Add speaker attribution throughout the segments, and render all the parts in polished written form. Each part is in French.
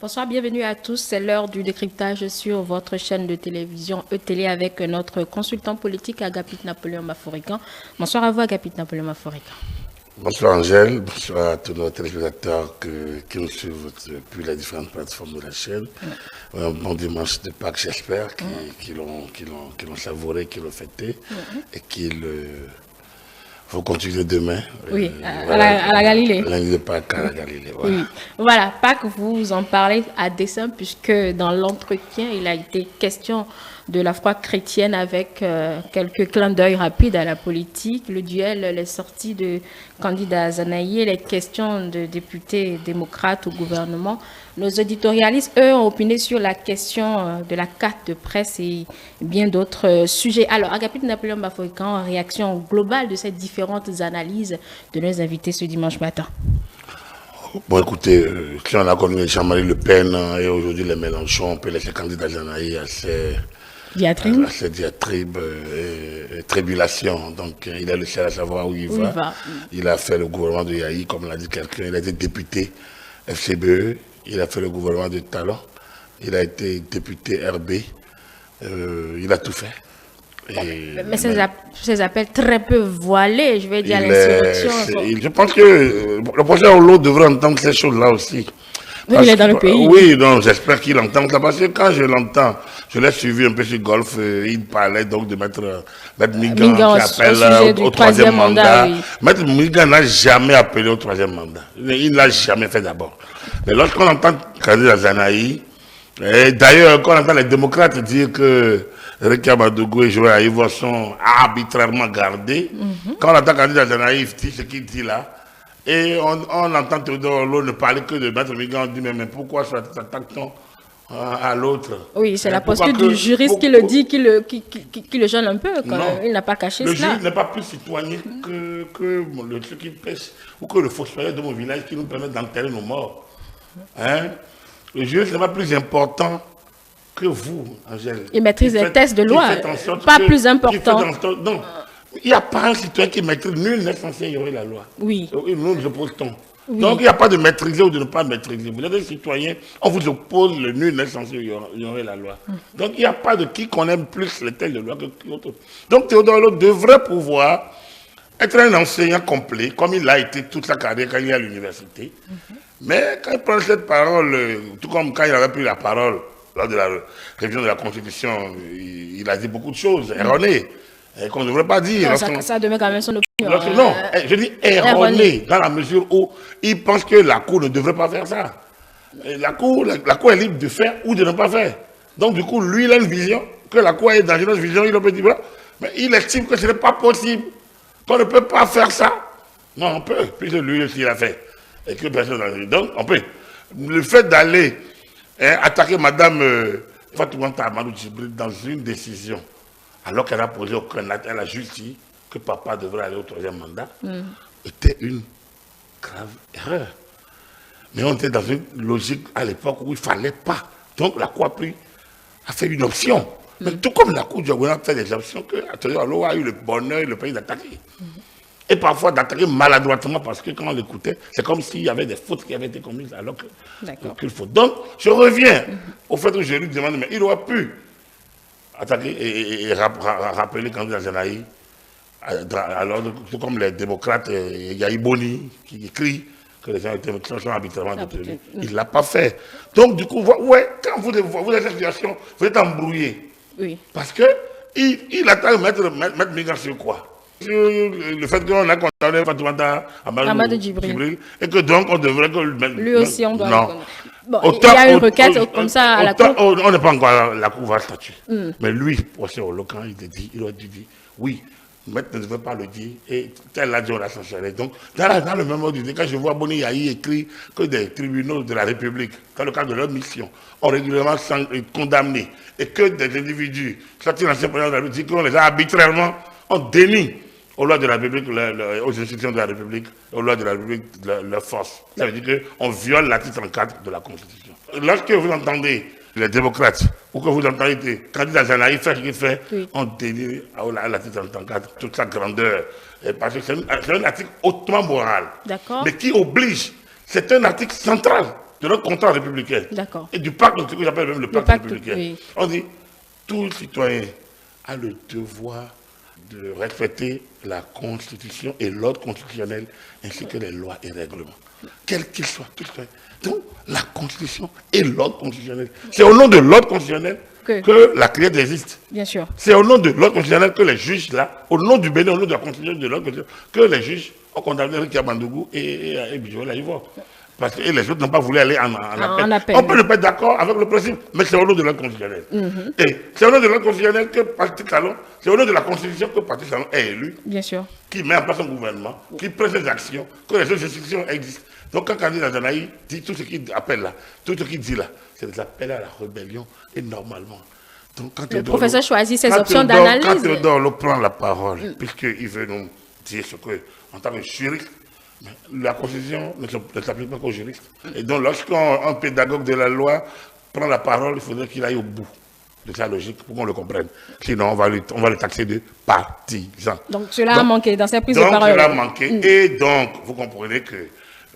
Speaker 1: Bonsoir, bienvenue à tous. C'est l'heure du décryptage sur votre chaîne de télévision E-Télé avec notre consultant politique Agapit Napoléon Maforican. Bonsoir à vous Agapit Napoléon Maforican.
Speaker 2: Bonsoir Angèle, bonsoir à tous nos téléspectateurs qui nous suivent depuis les différentes plateformes de la chaîne. Un bon dimanche de Pâques, j'espère, qui l'ont savouré, qui l'ont fêté et qu'il faut continuer demain.
Speaker 1: Oui, à la Galilée.
Speaker 2: Lundi de Pâques à la Galilée. Voilà.
Speaker 1: Oui. Voilà, Pâques, vous en parlez à dessein puisque dans l'entretien, il a été question de la foi chrétienne avec quelques clins d'œil rapides à la politique, le duel, les sorties de candidats Zanaïe, les questions de députés démocrates au gouvernement. Nos éditorialistes, eux, ont opiné sur la question de la carte de presse et bien d'autres sujets. Alors, Agapit Napoléon Maforican, en réaction globale de ces différentes analyses de nos invités ce dimanche matin.
Speaker 2: Bon, écoutez, si on a connu Jean-Marie Le Pen et aujourd'hui les Mélenchon, on peut laisser candidat Zanaïe à ses diatribes et tribulations. Donc, il est le seul à savoir où il va. Il a fait le gouvernement de Yahi, comme l'a dit quelqu'un. Il a été député FCBE. Il a fait le gouvernement de Talon. Il a été député RB. Il a tout fait.
Speaker 1: Mais ces appels très peu voilés, je vais dire, à l'insurrection.
Speaker 2: Je pense que le prochain Hollande devrait entendre ces choses-là aussi.
Speaker 1: Oui, il est dans le pays.
Speaker 2: Oui, donc j'espère qu'il entend ça. Parce que quand je l'entends, je l'ai suivi un peu sur Golf, il parlait donc de Maître Migan qui appelle au troisième mandat. Oui. Maître Migan n'a jamais appelé au troisième mandat. Il ne l'a jamais fait d'abord. Mais lorsqu'on entend candidat Zanaï, et d'ailleurs, quand on entend les démocrates dire que Rekia Madougou et Joël Aïvo sont arbitrairement gardés, quand on entend candidat Zanaï, ce qu'il dit là, et on entend Théodore Lo ne parler que de Maître Migan, on dit mais pourquoi s'attaque-t-on à l'autre?
Speaker 1: Oui, c'est la posture du juriste qui le dit, qui le gêne un peu. Il n'a pas caché cela.
Speaker 2: Le juriste n'est pas plus citoyen que ceux qui pêchent ou que le fossoyeur de mon village qui nous permet d'enterrer nos morts. Hein? Le juriste n'est pas plus important que vous, Angèle.
Speaker 1: Il maîtrise les tests de loi, pas plus important.
Speaker 2: Non, il n'y a pas un citoyen qui maîtrise, nul n'est censé ignorer la loi.
Speaker 1: Oui.
Speaker 2: Nous nous opposons. Oui. Donc il n'y a pas de maîtriser ou de ne pas maîtriser. Vous êtes un citoyen, on vous oppose, le nul n'est censé ignorer la loi. Donc il n'y a pas de qui connaît plus les textes de loi que l'autre. Donc Théodore Lo devrait pouvoir être un enseignant complet, comme il l'a été toute sa carrière quand il est à l'université. Mais quand il prend cette parole, tout comme quand il avait pris la parole lors de la révision de la Constitution, il a dit beaucoup de choses erronées, qu'on ne devrait pas dire.
Speaker 1: Ça demeure quand même son opinion.
Speaker 2: Non, je dis erronées, dans la mesure où il pense que la Cour ne devrait pas faire ça. La Cour est libre de faire ou de ne pas faire. Donc du coup, lui, il a une vision, que la Cour est dans une autre vision, il peut dire, mais il estime que ce n'est pas possible, qu'on ne peut pas faire ça. Non, on peut, puisque lui aussi l'a fait. Et que personne n'a dit. Donc, on peut. Le fait d'aller attaquer Madame Fatoumata Amadou Djibril dans une décision, alors qu'elle n'a posé aucun acte, elle a juste dit que papa devrait aller au troisième mandat, était une grave erreur. Mais on était dans une logique à l'époque où il ne fallait pas. Donc, la Cour a fait une option. Mais tout comme la Cour du Gouvernement a fait des options, que Lo a eu le bonheur et le pays d'attaquer. Et parfois d'attaquer maladroitement parce que quand on l'écoutait, c'est comme s'il y avait des fautes qui avaient été commises alors qu'il faut. Donc, je reviens au fait où je lui demande, mais il aurait pu attaquer et rappeler candidat Zanaï, alors tout comme les démocrates, il y a Iboni qui écrit que les gens sont arbitrairement détenus. Il ne l'a pas fait. Donc, du coup, ouais, quand vous êtes dans cette situation, vous êtes embrouillé.
Speaker 1: Oui.
Speaker 2: Parce qu'il attaque mettre Migan sur quoi? Le fait qu'on a condamné Fatoumata Amadou Djibril et que donc on devrait que
Speaker 1: lui aussi on doit le connaître. Bon, il y a une requête comme ça à la Cour.
Speaker 2: On n'est pas encore la Cour va statuer. Mais lui, procès au local, il aurait dû dire oui, maître ne devait pas le dire et tel a dit on l'a censuré. Donc dans le même ordre, quand je vois Boni Yahi écrit que des tribunaux de la République, dans le cadre de leur mission, ont régulièrement condamné et que des individus sortis dans l'ancien président de la République, qu'on les a arbitrairement en déni aux lois de la République, aux institutions de la République, aux lois de la République, leur force. Ça veut dire qu'on viole l'article 34 de la Constitution. Lorsque vous entendez les démocrates, ou que vous entendez des candidats Zanaï faire ce qu'il fait, on dénie à l'article 34 toute sa grandeur. Parce que c'est un article hautement moral, mais qui oblige, c'est un article central de notre contrat républicain.
Speaker 1: D'accord.
Speaker 2: Et du pacte, ce que j'appelle même le pacte républicain.
Speaker 1: Oui.
Speaker 2: On dit, tout citoyen a le devoir de respecter la Constitution et l'ordre constitutionnel, ainsi que les lois et règlements. Quels qu'ils soient, tout citoyen. Donc, la Constitution et l'ordre constitutionnel. C'est au nom de l'ordre constitutionnel que la CRIET existe.
Speaker 1: Bien sûr.
Speaker 2: C'est au nom de l'ordre constitutionnel que les juges, là, au nom du Bénin, au nom de la Constitution de l'ordre constitutionnel, que les juges ont condamné Ricky Abandougou et Bijoula Ivoire. Parce que les autres n'ont pas voulu aller en appel. On peut ne pas être d'accord avec le principe, mais c'est au nom de l'ordre constitutionnel. Et c'est au nom de l'ordre constitutionnel que Patrice Talon, c'est au nom de la Constitution que Patrice Talon est élu.
Speaker 1: Bien sûr.
Speaker 2: Qui met en place un gouvernement, qui prend ses actions, que les autres institutions existent. Donc quand Candidat Danaï dit tout ce qu'il appelle là, tout ce qu'il dit là, c'est des appels à la rébellion. Et normalement, donc, quand
Speaker 1: le professeur choisit ses options d'analyse.
Speaker 2: Quand Théodore prend la parole, puisqu'il veut nous dire ce que, en tant que juriste, la Constitution ne s'applique pas qu'aux juristes. Et donc, lorsqu'un pédagogue de la loi prend la parole, il faudrait qu'il aille au bout de sa logique pour qu'on le comprenne. Sinon, on va le taxer de partisan.
Speaker 1: Donc, cela a manqué dans sa prise de parole.
Speaker 2: Donc, cela a manqué. Et donc, vous comprenez que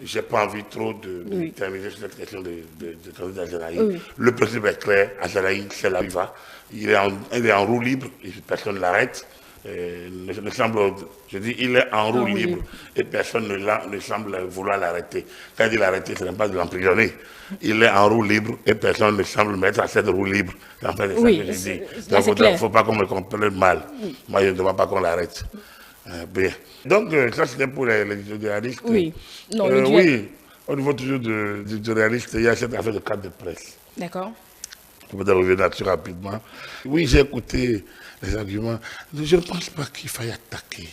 Speaker 2: je n'ai pas envie trop de terminer sur cette question de candidat Azalaï. Le principe est clair. Azalaï, c'est là où il va. Il est en roue libre et personne ne l'arrête. Je dis, il est en roue libre et personne ne semble vouloir l'arrêter. Quand il dit l'arrêter, ce n'est pas de l'emprisonner. Il est en roue libre et personne ne semble mettre à cette roue libre. En fait, c'est ça que je dis. Donc, il ne faut pas qu'on me comprenne mal. Moi, je ne demande pas qu'on l'arrête. Bien. Donc, ça, c'était pour les journalistes.
Speaker 1: Oui. Non,
Speaker 2: oui, au niveau toujours du journaliste, il y a cette affaire de cadre de presse.
Speaker 1: D'accord.
Speaker 2: Je peux revenir là-dessus rapidement. Oui, j'ai écouté les arguments. Je ne pense pas qu'il faille attaquer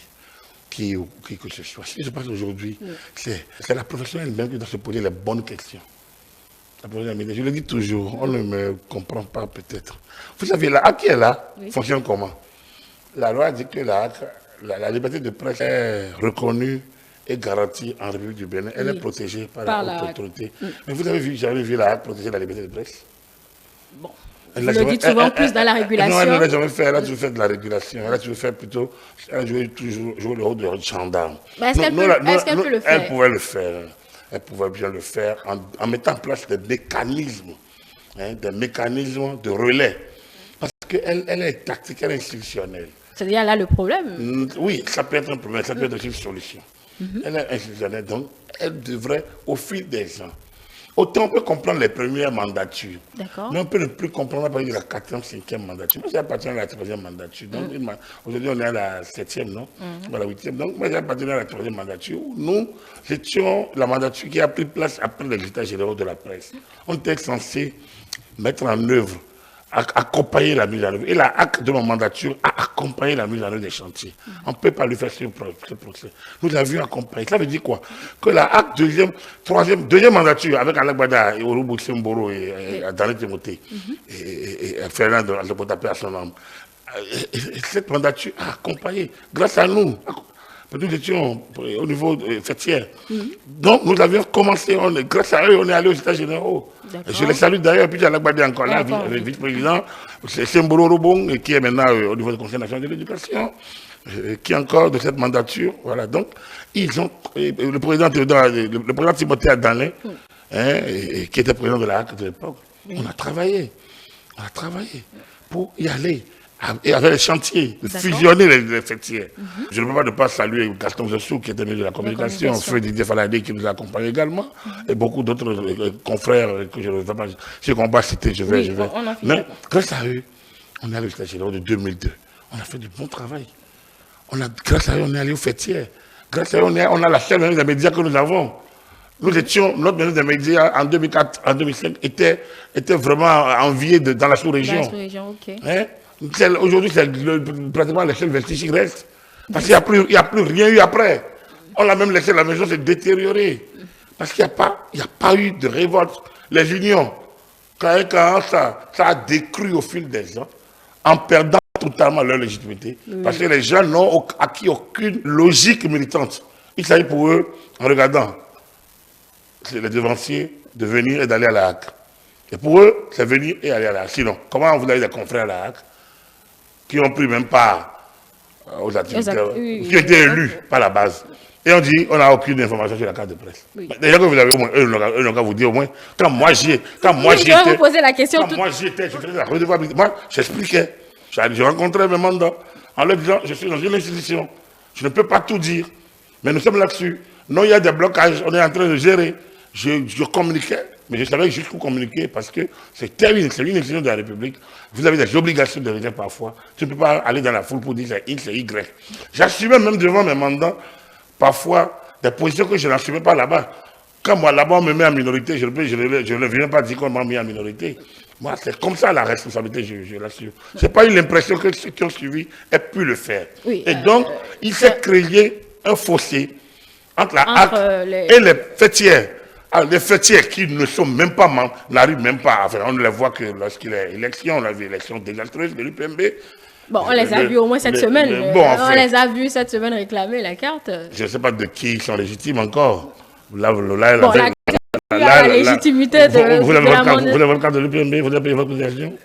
Speaker 2: qui que ce soit. Je pense qu'aujourd'hui, c'est la profession elle-même qui doit se poser les bonnes questions. Je le dis toujours, on ne me comprend pas peut-être. Vous savez, la HAC qui est là fonctionne comment? La loi dit que la liberté de presse est reconnue et garantie en République du Bénin. Elle est protégée par la haute autorité. Mais vous avez vu, j'avais vu la HAC protéger la liberté de presse.
Speaker 1: Bon. Vous le dites souvent plus dans la régulation.
Speaker 2: Non, elle ne l'a jamais fait. Elle a toujours fait de la régulation. Elle a toujours fait plutôt. Elle a toujours joué le rôle de gendarme.
Speaker 1: Est-ce qu'elle peut le faire?
Speaker 2: Elle pouvait le faire. Elle pouvait bien le faire en mettant en place des mécanismes de relais. Parce qu'elle est tactique, elle est institutionnelle.
Speaker 1: C'est-à-dire là le problème?
Speaker 2: Oui, ça peut être un problème, ça peut être une solution. Elle est institutionnelle, donc elle devrait, au fil des ans, autant on peut comprendre les premières mandatures, mais on peut ne plus comprendre à partir de la 4e, 5e mandature. Moi, j'ai appartenu à la 3e mandature. Donc, aujourd'hui, on est à la 7e, non? À la 8e. Donc, moi, j'ai appartenu à la 3e mandature. Nous étions la mandature qui a pris place après les états généraux de la presse. On était censé mettre en œuvre, accompagner la mise en œuvre. Et la HAC de ma mandature a accompagné la mise en œuvre des chantiers. On ne peut pas lui faire ce procès. Nous l'avions accompagné. Ça veut dire quoi? Que la HAC deuxième mandature avec Alak Bada et Orobo Semboro et Daniel Timothée et Fernand Alpotapé à son nom. Cette mandature a accompagné, grâce à nous. Nous étions au niveau fêtière. Donc, nous avions commencé, grâce à eux, on est allé aux états généraux. Je les salue d'ailleurs, puis Alak Bada encore là, le vice-président, c'est Semboro Robong, qui est maintenant au niveau du Conseil national de l'éducation, qui est encore de cette mandature. Voilà, donc, le président Timothée Adané, qui était président de la HAC de l'époque, on a travaillé pour y aller. Et avec les chantiers, de fusionner les fêtières. Je ne peux pas saluer Gaston Zessou, qui était ministre de la Communication, Feu Didier Faladé, qui nous a accompagnés également, et beaucoup d'autres confrères que je ne vais pas citer, qu'on va citer, je vais. Mais grâce à eux, on est allé au Stade général de 2002. On a fait du bon travail. Grâce à eux, on est allé aux fêtières. Grâce à eux, on a la chaîne des médias que nous avons. Notre ministre des médias en 2004, en 2005 était vraiment envié dans la sous-région.
Speaker 1: Dans la sous-région, ok.
Speaker 2: Aujourd'hui, c'est pratiquement les seuls vestiges qui restent. Parce qu'il n'y a plus rien eu après. On l'a même laissé, la maison s'est détériorée. Parce qu'il n'y a pas eu de révolte. Les unions, quand ça a décru au fil des ans, en perdant totalement leur légitimité. Parce que les gens n'ont acquis aucune logique militante. Il s'agit pour eux, en regardant les devanciers, de venir et d'aller à la HAC. Et pour eux, c'est venir et aller à la HAC. Sinon, comment vous avez des confrères à la HAC qui ont pris même part aux activités qui ont été élus par la base. Et on dit, on n'a aucune information sur la carte de presse. Oui. Déjà que vous avez au moins, eux n'ont vous dire au moins, quand moi j'y étais, moi j'y étais, je faisais la redevabilité. Moi, j'expliquais. Je rencontrais mes mandats en leur disant, je suis dans une institution, je ne peux pas tout dire, mais nous sommes là-dessus. Non, il y a des blocages, on est en train de gérer. Je communiquais, mais je savais jusqu'où communiquer parce que c'est une institution de la République. Vous avez des obligations de réserve parfois. Tu ne peux pas aller dans la foule pour dire c'est X, c'est Y. J'assumais même devant mes mandats parfois des positions que je n'assumais pas là-bas. Quand moi là-bas on me met en minorité, je ne viens pas dire qu'on m'a mis en minorité. Moi, c'est comme ça la responsabilité, je l'assure. Je n'ai pas eu l'impression que ceux qui ont suivi aient pu le faire. Oui, et donc, il s'est créé un fossé entre la HAC et les fêtières. Alors, les fêtières qui ne sont même pas membres, n'arrivent même pas. Enfin, on ne les voit que lorsqu'il y a élection, on a vu l'élection désastreuse de l'UPMB.
Speaker 1: Bon, on les a vus au moins cette semaine. On les a vus cette semaine réclamer la carte.
Speaker 2: Je ne sais pas de qui ils sont légitimes encore. La
Speaker 1: légitimité de...
Speaker 2: Vous avez votre carte de l'UPMB, vous avez payé votre cotisation.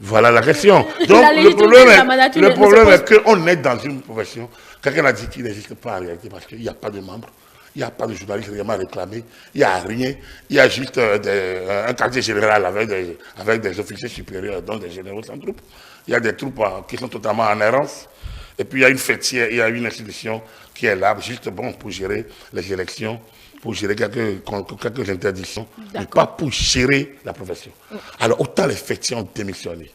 Speaker 2: Voilà la question. Donc, le problème est qu'on est dans une profession. Quelqu'un a dit qu'il n'existe pas en réalité parce qu'il n'y a pas de membres. Il n'y a pas de journaliste réellement réclamé, il n'y a rien, il y a juste un quartier général avec des officiers supérieurs, donc des généraux sans troupes. Il y a des troupes qui sont totalement en errance. Et puis il y a une fêtière, il y a une institution qui est là, juste bon, pour gérer les élections, pour gérer quelques interdictions, mais pas pour gérer la profession. Alors autant les fêtiers ont démissionné,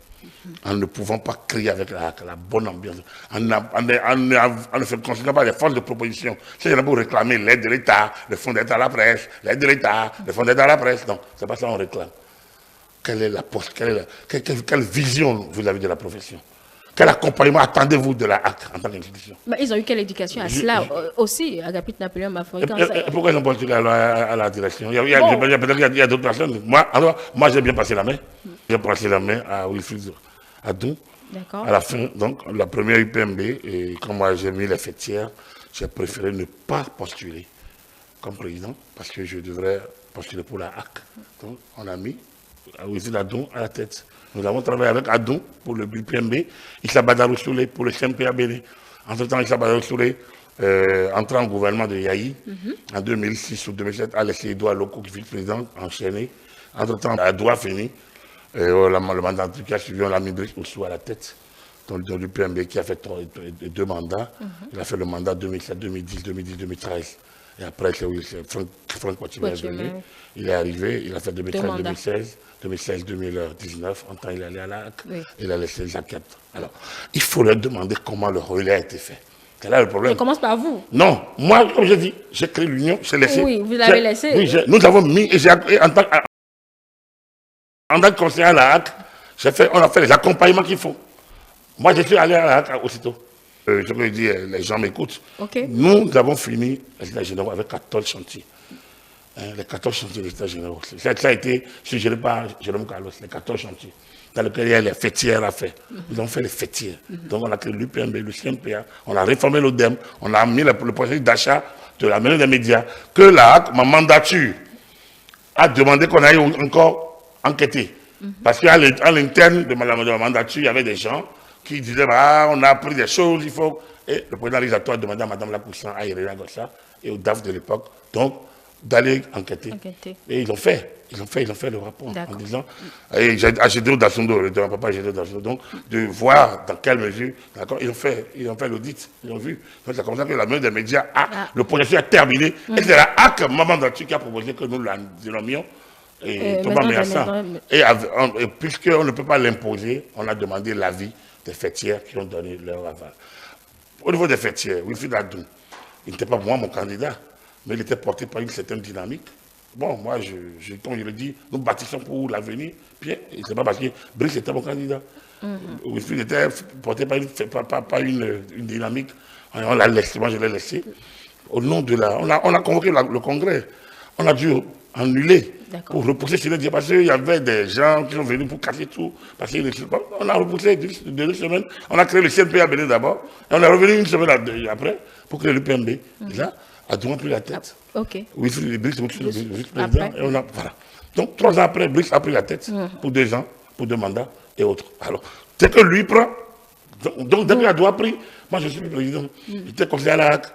Speaker 2: en ne pouvant pas crier avec la bonne ambiance, en ne considérant pas les forces de proposition. C'est pour réclamer l'aide de l'État, le fonds d'aide à la presse, l'aide de l'État, le fonds d'aide à la presse. Non, c'est pas ça qu'on réclame. Quelle est la poste, quelle vision vous avez de la profession? Quel accompagnement attendez-vous de la HAC en tant qu'institution?
Speaker 1: Ils ont eu quelle éducation à cela aussi, Agapit Napoléon Bafoué?
Speaker 2: Pourquoi ils ont pas à la direction? Il y a d'autres personnes. Moi j'ai bien passé la main. J'ai passé la main à Wilfried Adou. À la fin, donc, la première UPMB, et comme moi j'ai mis les fêtières, j'ai préféré ne pas postuler comme président parce que je devrais postuler pour la HAC. Donc, on a mis Wilfried Adou à la tête. Nous avons travaillé avec Adou pour le UPMB, Issa Badarou Soulé pour le CMPA Bénin. Entre-temps, Issa Badarou Soulé, entrant en gouvernement de Yahi, en 2006 ou 2007, a laissé Edouard Loko, qui est vice-président, enchaîné. Entre-temps, Adou a fini. Le mandat qui a suivi, on l'a mis Oussou à la tête, dans l'UPMB, qui a fait 2 mandats. Il a fait le mandat 2007, 2010, 2013. Et après, c'est Franck Ouattara est venu. Il est arrivé, il a fait 2013, 2016, 2019. En temps, il est allé à la HAC. Il a laissé Jacques. Alors, il faut leur demander comment le relais a été fait. C'est là le problème.
Speaker 1: Je commence par vous.
Speaker 2: Non, moi, comme je dis, j'ai créé l'union, j'ai laissé.
Speaker 1: Oui, vous l'avez laissé.
Speaker 2: Oui, nous avons mis, en tant que conseiller à la HAC, on a fait les accompagnements qu'il faut. Moi, je suis allé à la HAC aussitôt. Je peux dire, les gens m'écoutent. Nous avons fini les états généraux avec 14 chantiers. Les 14 chantiers des états généraux. Ça a été suggéré par Jérôme Carlos, les 14 chantiers, dans lesquels il y a les fêtières à faire. Ils ont fait les fêtières. Donc on a créé l'UPMB, le CMPA, on a réformé l'ODEM, on a mis le processus d'achat de la maison des médias, que la HAC, ma mandature, a demandé qu'on aille encore enquêter. Parce qu'à l'interne de ma mandature, il y avait des gens qui disaient, on a appris des choses, il faut... Et le président législateur a demandé à Mme Lacoussan, à Iréna Gossa et au DAF de l'époque, donc, d'aller enquêter. Et ils ont fait le rapport en disant, et Agédo Dassondo, de mon papa Agédo Dassondo, donc, de voir dans quelle mesure, d'accord, ils ont fait l'audit, ils ont vu. Donc, c'est comme ça que la maison des médias, le processus a terminé, et c'est la HAC, maman d'Antu, qui a proposé que nous la dénommions. Et Thomas Méassan. Et puisqu'on ne peut pas l'imposer, on a demandé l'avis des fêtières qui ont donné leur aval. Au niveau des fêtières, Wilfried Adou, il n'était pas moi mon candidat, mais il était porté par une certaine dynamique. Bon, moi, comme je le dis, nous bâtissons pour l'avenir. Puis, c'est pas parce que Brice était mon candidat. Wilfried était porté par une dynamique. On l'a laissé, moi je l'ai laissé. Au nom de on a convoqué le congrès. On a dû annuler pour repousser sur le dia parce qu'il y avait des gens qui sont venus pour casser tout. Parce on a repoussé 2 semaines. On a créé le CNPA Bénin d'abord. Et on est revenu une semaine après pour créer l'UPMB. Et là, Adou a pris la tête. Oui, Brice est le vice-président. Et on a, voilà. Donc 3 ans après, Brice a pris la tête pour 2 ans, pour 2 mandats et autres. Alors, c'est que lui prend, Donc dès que la loi a pris, moi je suis le président, j'étais conseiller à la HAC.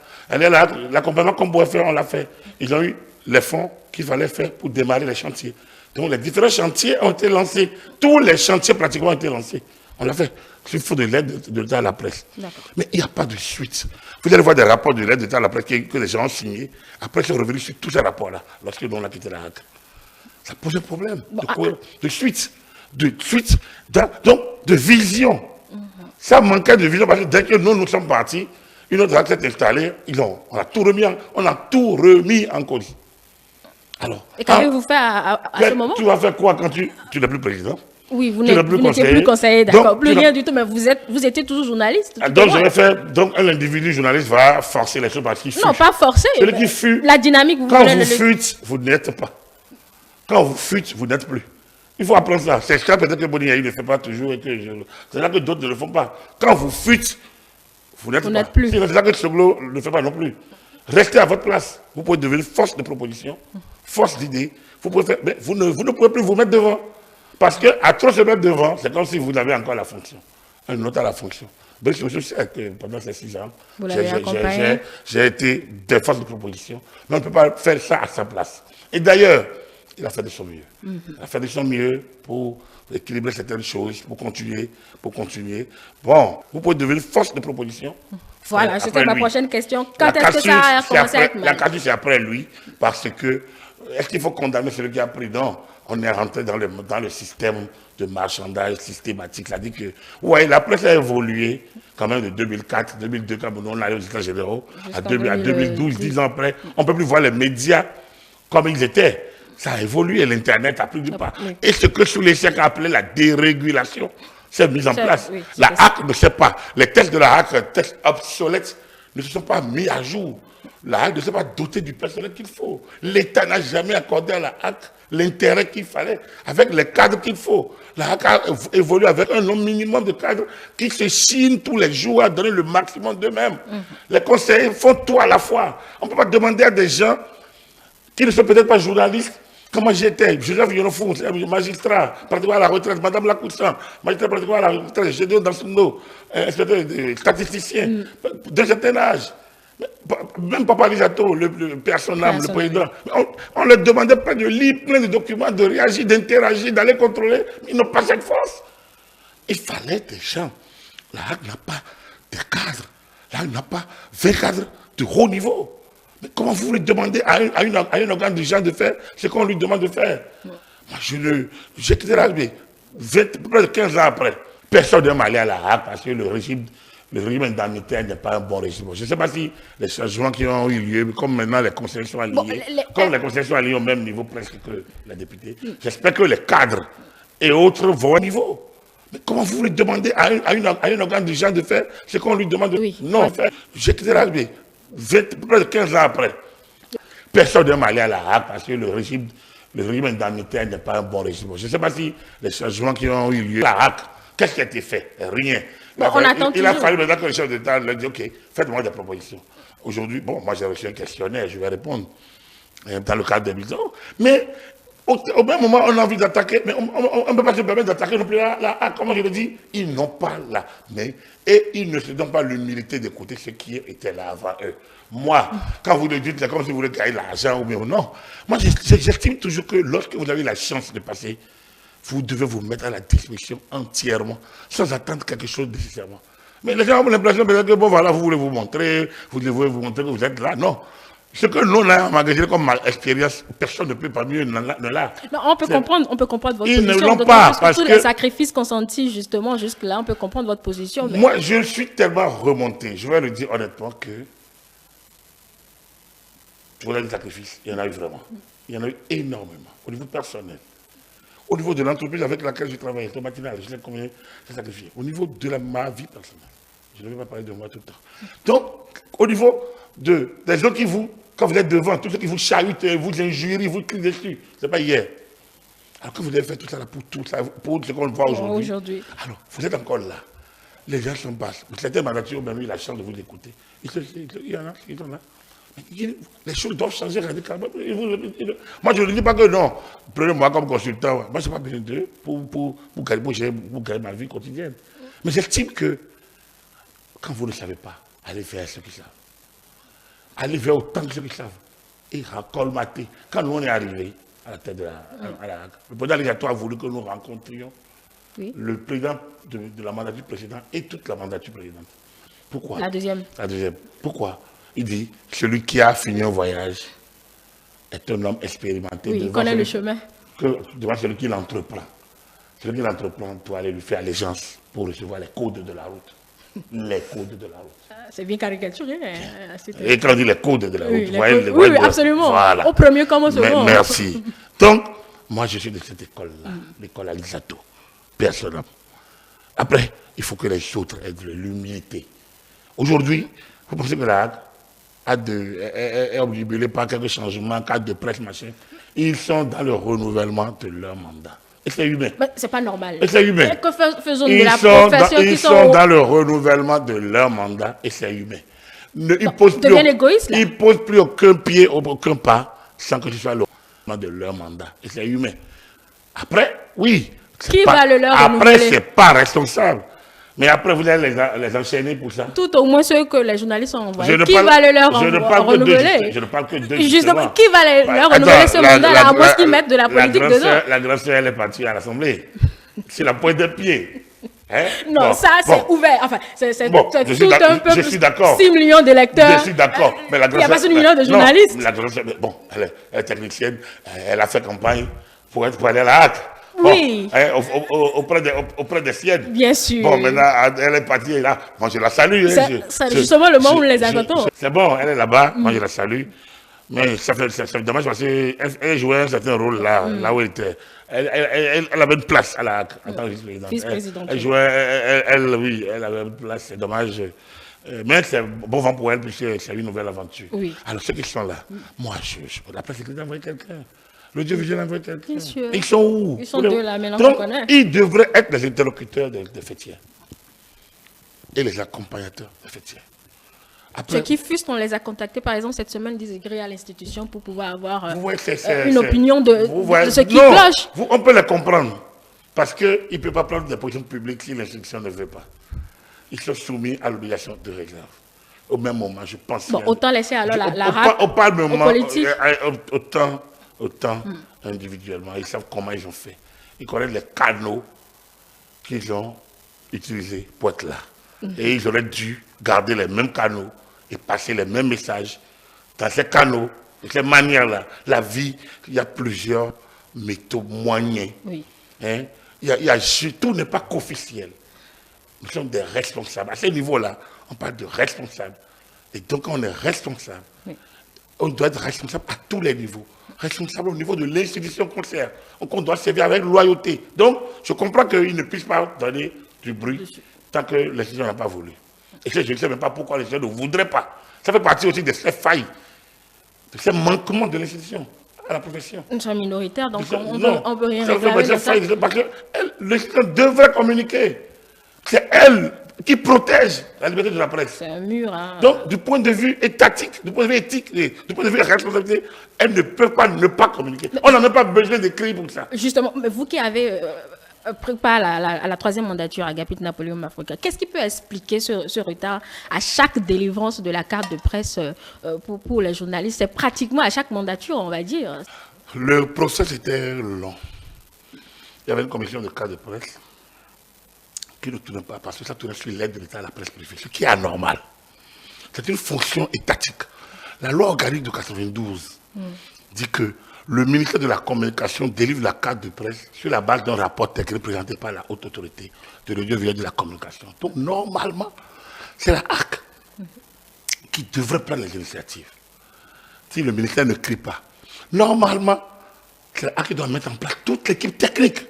Speaker 2: L'accompagnement qu'on pouvait faire, on l'a fait. Ils ont eu les fonds qu'il fallait faire pour démarrer les chantiers. Donc les différents chantiers ont été lancés. Tous les chantiers pratiquement ont été lancés. On l'a fait. Il faut de l'aide de l'État à la presse. Mais il n'y a pas de suite. Vous allez voir des rapports de l'aide de l'État à la presse que les gens ont signés. Après, ils sont revenus sur tous ces rapports-là, lorsque l'on a quitté la HAC. Ça pose un problème de suite. Donc, de vision. Ça manquait de vision parce que dès que nous sommes partis, une autre HAC s'est installée, on a tout remis en cause. Alors,
Speaker 1: et qu'avez-vous fait à ce moment?
Speaker 2: Tu vas faire quoi quand tu n'es plus président?
Speaker 1: Oui, vous n'étiez plus conseiller, d'accord. Plus rien du tout, mais vous étiez toujours journaliste.
Speaker 2: Donc, un individu journaliste va forcer les choses parce qu'il fuit.
Speaker 1: Non, pas forcer.
Speaker 2: Celui qui fuit.
Speaker 1: La dynamique,
Speaker 2: quand vous fuite, vous n'êtes pas. Quand vous fuite, vous n'êtes plus. Il faut apprendre ça. C'est ça peut-être que Boniaï ne fait pas toujours et que c'est là que d'autres ne le font pas. Quand vous fuite, vous n'êtes plus. C'est ça que Soglo ne fait pas non plus. Restez à votre place. Vous pouvez devenir force de proposition, force d'idée. Vous pouvez faire, mais vous ne pouvez plus vous mettre devant. Parce qu'à trop se mettre devant, c'est comme si vous avez encore la fonction. Un autre à la fonction. Donc, je sais que pendant ces 6 ans, j'ai été des forces de proposition. Mais on ne peut pas faire ça à sa place. Et d'ailleurs, il a fait de son mieux. Il a fait de son mieux pour équilibrer certaines choses, pour continuer. Bon, vous pouvez devenir force de proposition.
Speaker 1: Voilà, c'était ma prochaine question. Quand est-ce que ça a commencé à être mal?
Speaker 2: La cassure, c'est après lui, parce que, est-ce qu'il faut condamner celui qui a pris? Non. On est rentré dans le système de marchandage systématique. C'est-à-dire que, ouais, la presse a évolué quand même de 2004, 2002, quand on allait aux États généraux, à 2012, 10 ans après. On ne peut plus voir les médias comme ils étaient. Ça a évolué, l'Internet a pris du pas. Et ce que sous les siècles a appelé la dérégulation s'est mis en place. Oui, la HAC ne sait pas. Les textes de la HAC, les textes obsolètes, ne se sont pas mis à jour. La HAC ne s'est pas dotée du personnel qu'il faut. L'État n'a jamais accordé à la HAC l'intérêt qu'il fallait, avec les cadres qu'il faut. La HAC a évolué avec un nombre minimum de cadres qui se chinent tous les jours à donner le maximum d'eux-mêmes. Les conseillers font tout à la fois. On ne peut pas demander à des gens qui ne sont peut-être pas journalistes. Comment j'étais, Joseph Yonofou, magistrat, pratiquement à la retraite, Madame Lacoussan, magistrat pratiquement à la retraite, Gédéon Dansundo, statisticien, d'un certain âge. Même Papa Lisato, le personnel, le président, on leur demandait pas de lire plein de documents, de réagir, d'interagir, d'aller contrôler. Ils n'ont pas cette force. Il fallait des gens. La HAC n'a pas de cadres. La HAC n'a pas 20 cadres de haut niveau. Mais comment vous voulez demander à un organe de gens de faire ce qu'on lui demande de faire? Moi, j'ai quitté la HAC, près de 15 ans après. Personne ne m'a allé à la HAC parce que le régime indemnitaire n'est pas un bon régime. Je ne sais pas si les changements qui ont eu lieu, comme maintenant les conseillers sont alignés, comme les conseillers sont alignés au même niveau presque que les députés, j'espère que les cadres et autres vont au niveau. Mais comment vous voulez demander à un organe de gens de faire ce qu'on lui demande de faire? Non, j'ai quitté la HAC, près de 15 ans après. Personne ne m'a allé à la HAC parce que le régime indemnitaire n'est pas un bon régime. Je ne sais pas si les changements qui ont eu lieu, la HAC, qu'est-ce qui a été fait? Rien. Il a fallu maintenant que le chef d'État leur dise, OK, faites-moi des propositions. Aujourd'hui, bon, moi j'ai reçu un questionnaire, je vais répondre dans le cadre des missions. Mais au même moment, on a envie d'attaquer, mais on ne peut pas se permettre d'attaquer non plus la HAC. Comment je le dis? Ils n'ont pas la main et ils ne se donnent pas l'humilité d'écouter ceux qui étaient là avant eux. Moi, quand vous le dites, c'est comme si vous voulez gagner l'argent ou bien non. Moi, j'estime toujours que lorsque vous avez la chance de passer, vous devez vous mettre à la disposition entièrement, sans attendre quelque chose nécessairement. Mais les gens ont l'impression que, bon, voilà, vous voulez vous montrer, vous devez vous montrer que vous êtes là. Non. Ce que nous, on a emmagasiné comme expérience, personne ne peut pas mieux ne l'a.
Speaker 1: Non, on peut comprendre votre position.
Speaker 2: Ils ne l'ont pas, parce que
Speaker 1: les sacrifices consentis, justement, jusque-là, on peut comprendre votre position. Mais...
Speaker 2: Moi, je suis tellement remonté, je vais le dire honnêtement, que pour les sacrifices, il y en a eu vraiment. Il y en a eu énormément, au niveau personnel. Au niveau de l'entreprise avec laquelle je travaille, le matinal, je sais combien j'ai sacrifié. Au niveau de ma vie personnelle, je ne vais pas parler de moi tout le temps. Donc, au niveau des gens qui quand vous êtes devant, tous ceux qui vous chahutent, vous injurient, vous crient dessus, ce n'est pas hier. Alors que vous avez fait tout ça là pour ce qu'on voit aujourd'hui. Alors, vous êtes encore là. Les gens sont bas. Certains mandatures ont même eu la chance de vous écouter. Il y en a qui sont là. Les choses doivent changer radicalement. Moi, je ne dis pas que non. Prenez-moi comme consultant. Moi, je n'ai pas besoin d'eux pour gagner ma vie quotidienne. Mais j'estime que Quand vous ne savez pas, allez vers ceux qui savent. Allez vers autant de ceux qui savent. Et colmater. Quand nous on est arrivés à la tête de le président Légato a voulu que nous rencontrions le président de la mandature précédente et toute la mandature précédente. Pourquoi?
Speaker 1: La deuxième.
Speaker 2: La deuxième. Pourquoi? Il dit, celui qui a fini un voyage est un homme expérimenté.
Speaker 1: Oui, il connaît le chemin.
Speaker 2: Devant celui qui l'entreprend. Celui qui l'entreprend doit aller lui faire allégeance pour recevoir les codes de la route. Les codes de la route.
Speaker 1: C'est bien caricaturé.
Speaker 2: Et quand on dit les codes de la route, vous voyez les
Speaker 1: oui, absolument. Voilà. Au premier comme au second.
Speaker 2: Merci. Donc, moi je suis de cette école-là, l'école Alisato, personnellement. Après, il faut que les autres aient de l'humilité. Aujourd'hui, vous pensez que la HAC est obnubilée par quelques changements, cadre de presse, machin. Ils sont dans le renouvellement de leur mandat. Et c'est humain.
Speaker 1: C'est pas normal.
Speaker 2: Et c'est humain.
Speaker 1: Que faisons-nous de la profession
Speaker 2: ils sont dans le renouvellement de leur mandat et c'est humain. Ils ne posent plus aucun pied, aucun pas, sans que ce soit le renouvellement de leur mandat. Et c'est humain. Après, oui.
Speaker 1: Qui va le leur renouveler?
Speaker 2: Après, c'est pas responsable. Mais après, vous allez les enchaîner pour ça.
Speaker 1: Tout au moins ceux que les journalistes ont envoyés. Qui va le leur renouveler?
Speaker 2: Je ne parle que de
Speaker 1: justement. Qui va leur renouveler ce mandat-là, à moins qu'ils mettent de la politique dedans?
Speaker 2: La grande sœur, elle est partie à l'Assemblée. C'est la pointe de pied.
Speaker 1: Hein? Non, bon, ça c'est ouvert. Enfin, c'est
Speaker 2: bon,
Speaker 1: tout un peu.
Speaker 2: Je suis d'accord.
Speaker 1: 6 millions d'électeurs.
Speaker 2: Je suis d'accord. Mais la grande
Speaker 1: il n'y a pas 6 millions de journalistes.
Speaker 2: Non, la grande sœur, bon, elle est technicienne. Elle a fait campagne pour aller à la HAC. Bon,
Speaker 1: oui.
Speaker 2: Auprès des siennes.
Speaker 1: Bien sûr.
Speaker 2: Bon, maintenant, elle est partie là. Moi, je la salue.
Speaker 1: C'est justement le moment où nous les attendons.
Speaker 2: C'est bon, elle est là-bas. Moi, je la salue. Mais c'est dommage parce qu'elle jouait un certain rôle là où elle était. Elle avait une place à la HAC en tant que vice-présidente.
Speaker 1: Vice-présidente.
Speaker 2: Elle jouait, elle avait une place. C'est dommage. Mais c'est bon vent pour elle, puisque c'est une nouvelle aventure.
Speaker 1: Oui.
Speaker 2: Alors, ceux qui sont là, moi, la presse écrite envoie quelqu'un. Le Dieu vigilant envoie quelqu'un.
Speaker 1: Bien sûr.
Speaker 2: Ils sont où?
Speaker 1: Ils sont deux là, maintenant
Speaker 2: qu'on
Speaker 1: connaît.
Speaker 2: Ils devraient être les interlocuteurs des fêtières et les accompagnateurs des fêtières.
Speaker 1: Ceux qui fusent, on les a contactés, par exemple, cette semaine, disent à l'institution pour pouvoir avoir une opinion de ce qui cloche.
Speaker 2: On peut les comprendre, parce qu'ils ne peuvent pas prendre des positions publiques si l'institution ne veut pas. Ils sont soumis à l'obligation de réserve. Au même moment, je pense...
Speaker 1: Bon, autant laisser alors la RAC aux politiques.
Speaker 2: Autant individuellement, ils savent comment ils ont fait. Ils connaissent les canaux qu'ils ont utilisés pour être là. Et ils auraient dû garder les mêmes canaux et passer les mêmes messages dans ces canaux, de cette manière-là. La vie, il y a plusieurs méthodes, moyens.
Speaker 1: Oui.
Speaker 2: Hein? Tout n'est pas qu'officiel. Nous sommes des responsables. À ce niveau-là, on parle de responsables. Et donc, quand on est responsable, on doit être responsable à tous les niveaux. Responsable au niveau de l'institution qu'on sert. Donc, on doit servir avec loyauté. Donc, je comprends qu'ils ne puissent pas donner du bruit tant que l'institution n'a pas voulu. Et je ne sais même pas pourquoi l'institution ne voudrait pas. Ça fait partie aussi de ces failles, de ces manquements de l'institution à la profession.
Speaker 1: Ils sont minoritaires, donc on peut rien réclamer de ça.
Speaker 2: Parce que l'institution devrait communiquer. C'est elle qui protège la liberté de la presse.
Speaker 1: C'est un mur. Hein.
Speaker 2: Donc, du point de vue étatique, du point de vue éthique, du point de vue responsabilité, elles ne peuvent pas ne pas communiquer. On n'a même pas besoin d'écrire pour ça.
Speaker 1: Justement, mais vous qui avez pris part à la troisième mandature à Agapit Napoléon Mafroika, qu'est-ce qui peut expliquer ce retard à chaque délivrance de la carte de presse pour les journalistes? C'est pratiquement à chaque mandature, on va dire.
Speaker 2: Le process était long. Il y avait une commission de carte de presse qui ne tournait pas, parce que ça tournait sur l'aide de l'État à la presse privée, ce qui est anormal. C'est une fonction étatique. La loi organique de 92 dit que le ministère de la Communication délivre la carte de presse sur la base d'un rapport technique présenté par la haute autorité de l'audiovisuel de la communication. Donc, normalement, c'est la HAC qui devrait prendre les initiatives. Si le ministère ne crie pas. Normalement, c'est la HAC qui doit mettre en place toute l'équipe technique.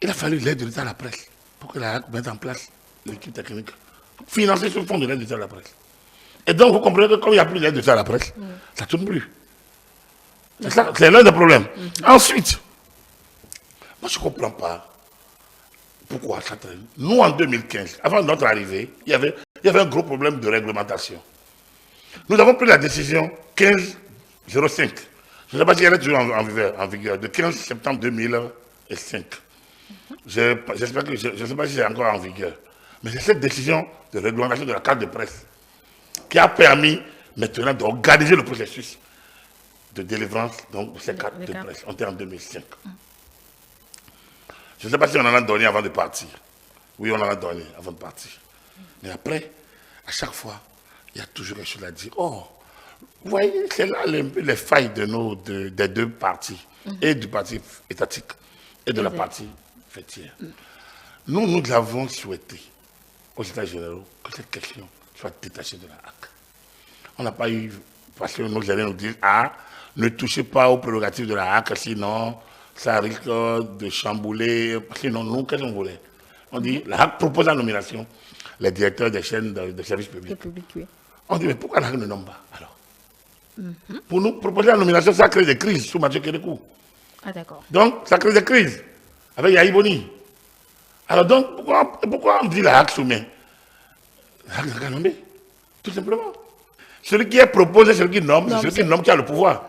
Speaker 2: Il a fallu l'aide de l'État à la presse pour que la HAC mette en place l'équipe technique financée sur le fond de l'aide de l'État à la presse. Et donc, vous comprenez que comme il n'y a plus d'aide de l'État à la presse, ça ne tourne plus. C'est l'un des problèmes. Ensuite, moi je ne comprends pas pourquoi ça traîne. Nous, en 2015, avant notre arrivée, il y avait un gros problème de réglementation. Nous avons pris la décision 1505. Je ne sais pas si elle est toujours en vigueur, de 15 septembre 2005. Je ne sais pas si c'est encore en vigueur. Mais c'est cette décision de réglementation de la carte de presse qui a permis maintenant d'organiser le processus de délivrance donc, de ces cartes de presse. On était en 2005. Je ne sais pas si on en a donné avant de partir. Oui, on en a donné avant de partir. Mais après, à chaque fois, il y a toujours quelque chose à dire. Oh, vous voyez, c'est là les failles des deux partis, et du parti étatique et de la partie fêtière. Nous avons souhaité, aux États généraux, que cette question soit détachée de la HAC. On n'a pas eu, parce que nous allons nous dire, ah, ne touchez pas aux prérogatives de la HAC, sinon ça risque de chambouler. Sinon, nous, qu'est-ce qu'on voulait? On dit, la HAC propose la nomination, les directeurs des chaînes de services publics. Oui. On dit, mais pourquoi la HAC ne nomme pas alors? Pour nous proposer la nomination, ça crée des crises sous Mathieu Kérékou.
Speaker 1: Ah, d'accord.
Speaker 2: Donc, ça crée des crises avec Yahi Boni. Alors donc, pourquoi on dit la HAC soumet? La HAC n'a qu'à nommer, tout simplement. Celui qui est proposé, celui qui nomme, c'est celui qui nomme qui a le pouvoir.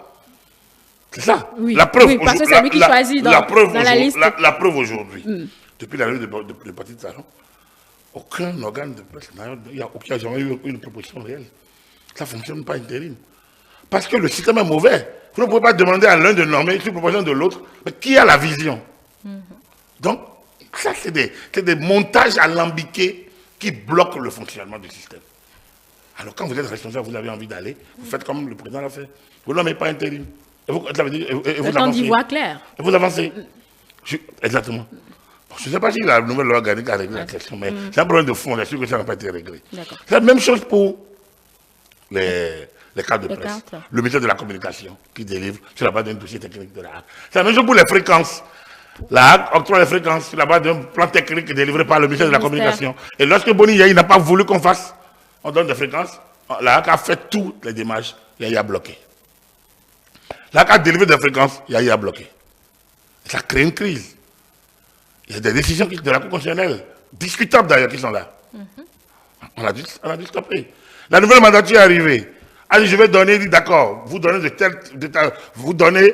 Speaker 2: C'est ça.
Speaker 1: Oui,
Speaker 2: la preuve,
Speaker 1: oui, parce que c'est lui qui choisit dans la liste.
Speaker 2: La preuve aujourd'hui, depuis l'arrivée de Patrice Talon, aucun organe de presse, il n'y a jamais eu une proposition réelle. Ça ne fonctionne pas intérim. Parce que le système est mauvais. Vous ne pouvez pas demander à l'un de nommer sur proposition de l'autre, mais qui a la vision? Donc, ça, c'est des montages alambiqués qui bloquent le fonctionnement du système. Alors, quand vous êtes responsable, vous avez envie d'aller, vous faites comme le président l'a fait. Vous ne nommez pas intérim. Et vous
Speaker 1: temps d'y voir clair.
Speaker 2: Et vous avancez. Exactement. Bon, je ne sais pas si la nouvelle loi organique a réglé la question, mais c'est un problème de fond. Je suis sûr que ça n'a pas été réglé. C'est la même chose pour les cartes de presse. Le ministère de la Communication qui délivre sur la base d'un dossier technique de la HAC. C'est la même chose pour les fréquences. La HAC octroie les fréquences sur la base d'un plan technique délivré par le ministère de la Communication. Et lorsque Boni Yahi n'a pas voulu qu'on fasse, on donne des fréquences, la HAC a fait toutes les démarches, Yahi a bloqué. La HAC a délivré des fréquences, Yahi a bloqué. Et ça crée une crise. Il y a des décisions de la Cour constitutionnelle, discutables d'ailleurs, qui sont là. On a dû stopper. La nouvelle mandature est arrivée. Allez, je vais donner, dit d'accord, vous donnez vous donnez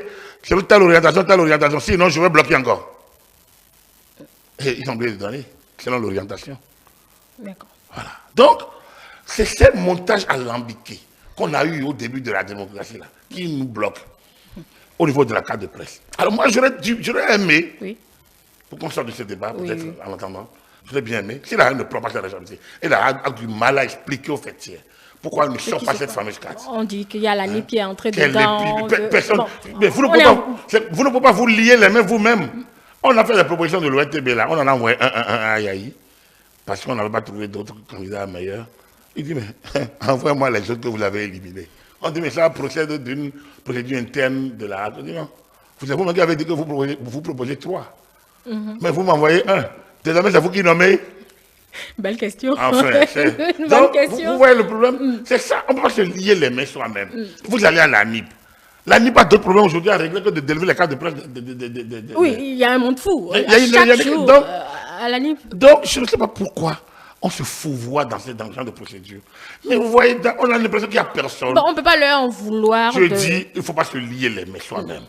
Speaker 2: telle orientation, sinon je vais bloquer encore. Et ils ont oublié de donner, selon l'orientation. D'accord. Voilà. Donc, c'est ce montage alambiqué qu'on a eu au début de la démocratie, là, qui nous bloque au niveau de la carte de presse. Alors moi, j'aurais aimé, pour qu'on sorte de ce débat, peut-être en attendant, j'aurais bien aimé, si la HAC ne prend pas sa responsabilité, et la HAC a du mal à expliquer aux fêtières pourquoi elle ne sort pas cette fameuse carte.
Speaker 1: On dit qu'il y a la NIP qui est entrée dedans.
Speaker 2: Personne. Mais vous ne pouvez pas vous lier les mains vous-même. On a fait la proposition de l'ONTB là, on en a envoyé un à Yahi, parce qu'on n'avait pas trouvé d'autres candidats meilleurs. Il dit, mais envoyez-moi les autres que vous avez éliminés. On dit, mais ça procède d'une procédure interne de la HAC. On dit, non. Vous qui avez dit que vous proposez 3. Mais vous m'envoyez 1. Désormais, c'est vous qui nommez.
Speaker 1: Belle question.
Speaker 2: Enfin, donc, vous voyez le problème? C'est ça, on ne peut pas se lier les mains soi-même. Vous allez à la NIP. La NIP a d'autres problèmes aujourd'hui à régler que de délivrer les cartes de presse.
Speaker 1: Oui, il y a un monde fou.
Speaker 2: Chaque jour,
Speaker 1: donc, à la NIP.
Speaker 2: Donc, je ne sais pas pourquoi on se fourvoie dans ce genre de procédure. Mais vous voyez, on a l'impression qu'il n'y a personne.
Speaker 1: Bon, on ne peut pas leur en vouloir.
Speaker 2: Je dis, il ne faut pas se lier les mains soi-même.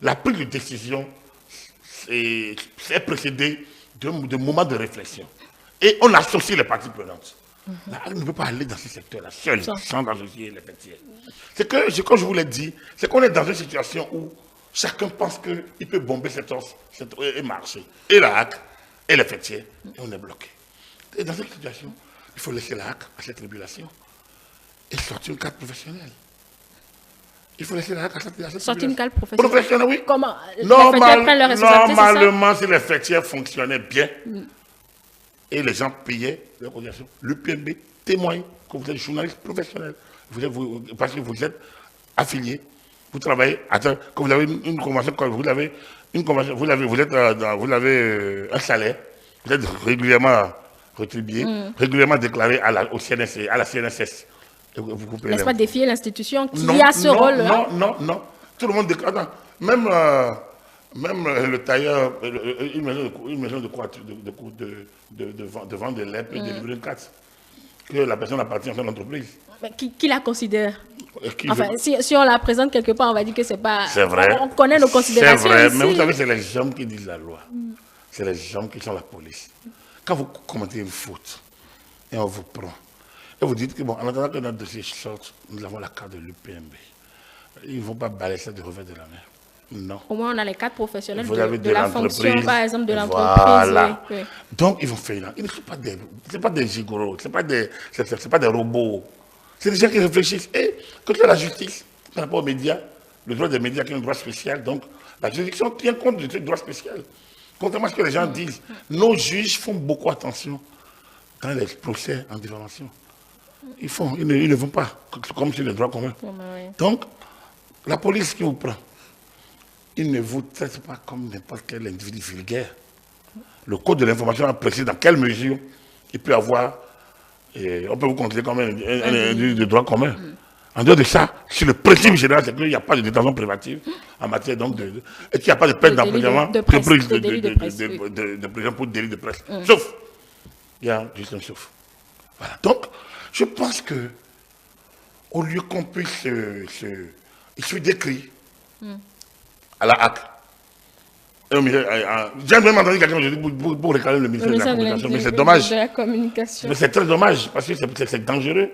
Speaker 2: La prise de décision, c'est précédé de moments de réflexion. Et on associe les parties prenantes. La HAC ne peut pas aller dans ce secteur-là seul, sans associer les fêtiers. C'est que, comme je vous l'ai dit, c'est qu'on est dans une situation où chacun pense qu'il peut bomber cette os et marcher. Et la HAC, et les fêtiers, et on est bloqué. Et dans cette situation, il faut laisser la HAC à cette tribulation et sortir une carte professionnelle. Il faut laisser la HAC à cette
Speaker 1: sortir une carte
Speaker 2: professionnelle, oui.
Speaker 1: Comment? Normalement,
Speaker 2: si les fêtiers fonctionnaient bien, et les gens payaient leur cotisation, l'UPMB témoigne que vous êtes journaliste professionnel. Parce que vous êtes affilié, vous travaillez, que vous avez une convention, vous avez un salaire, vous êtes régulièrement rétribué, régulièrement déclaré au CNSS, à la CNSS.
Speaker 1: N'est-ce pas défier l'institution qui a ce rôle?
Speaker 2: Non. Tout le monde déclare. Même le tailleur, une maison de vente de lait peut délivrer une carte. Que la personne appartient à son entreprise.
Speaker 1: Mais qui la considère? Enfin, si on la présente quelque part, on va dire que c'est pas...
Speaker 2: C'est vrai.
Speaker 1: On connaît nos considérations.
Speaker 2: C'est vrai,
Speaker 1: ici.
Speaker 2: mais vous savez, c'est les hommes qui disent la loi. C'est les hommes qui sont la police. Quand vous commettez une faute, et on vous prend, et vous dites que, bon, en attendant que notre dossier sorte, nous avons la carte de l'UPMB. Ils ne vont pas balayer ça de revers de la main. Non.
Speaker 1: Au moins, on a les cartes professionnelles
Speaker 2: de
Speaker 1: la fonction, par exemple, de l'entreprise.
Speaker 2: Voilà.
Speaker 1: Oui.
Speaker 2: Donc, ils vont faire là. Ils ne sont pas des gigolos, ce ne sont pas des robots. C'est des gens qui réfléchissent. Et quand tu as la justice, par rapport aux médias, le droit des médias qui est un droit spécial, donc la juridiction tient compte de ce droit spécial. Contrairement à ce que les gens disent, nos juges font beaucoup attention dans les procès en diffamation. Ils ne vont pas, comme sur le droit commun.
Speaker 1: Oui.
Speaker 2: Donc, la police qui vous prend, il ne vous traite pas comme n'importe quel individu vulgaire. Le code de l'information a précisé dans quelle mesure il peut avoir, on peut vous considérer comme un individu de droit commun. En dehors de ça, si le principe général, c'est qu'il n'y a pas de détention préventive en matière donc et qu'il n'y a pas de peine d'emprisonnement, de prison pour délit de presse. Sauf, il y a juste un sauf. Voilà. Donc, je pense que, au lieu qu'on puisse il suffit d'écrire à la HAC. J'ai même entendu quelqu'un pour réclamer le ministère de la Communication, mais c'est dommage. Mais c'est très dommage, parce que c'est dangereux.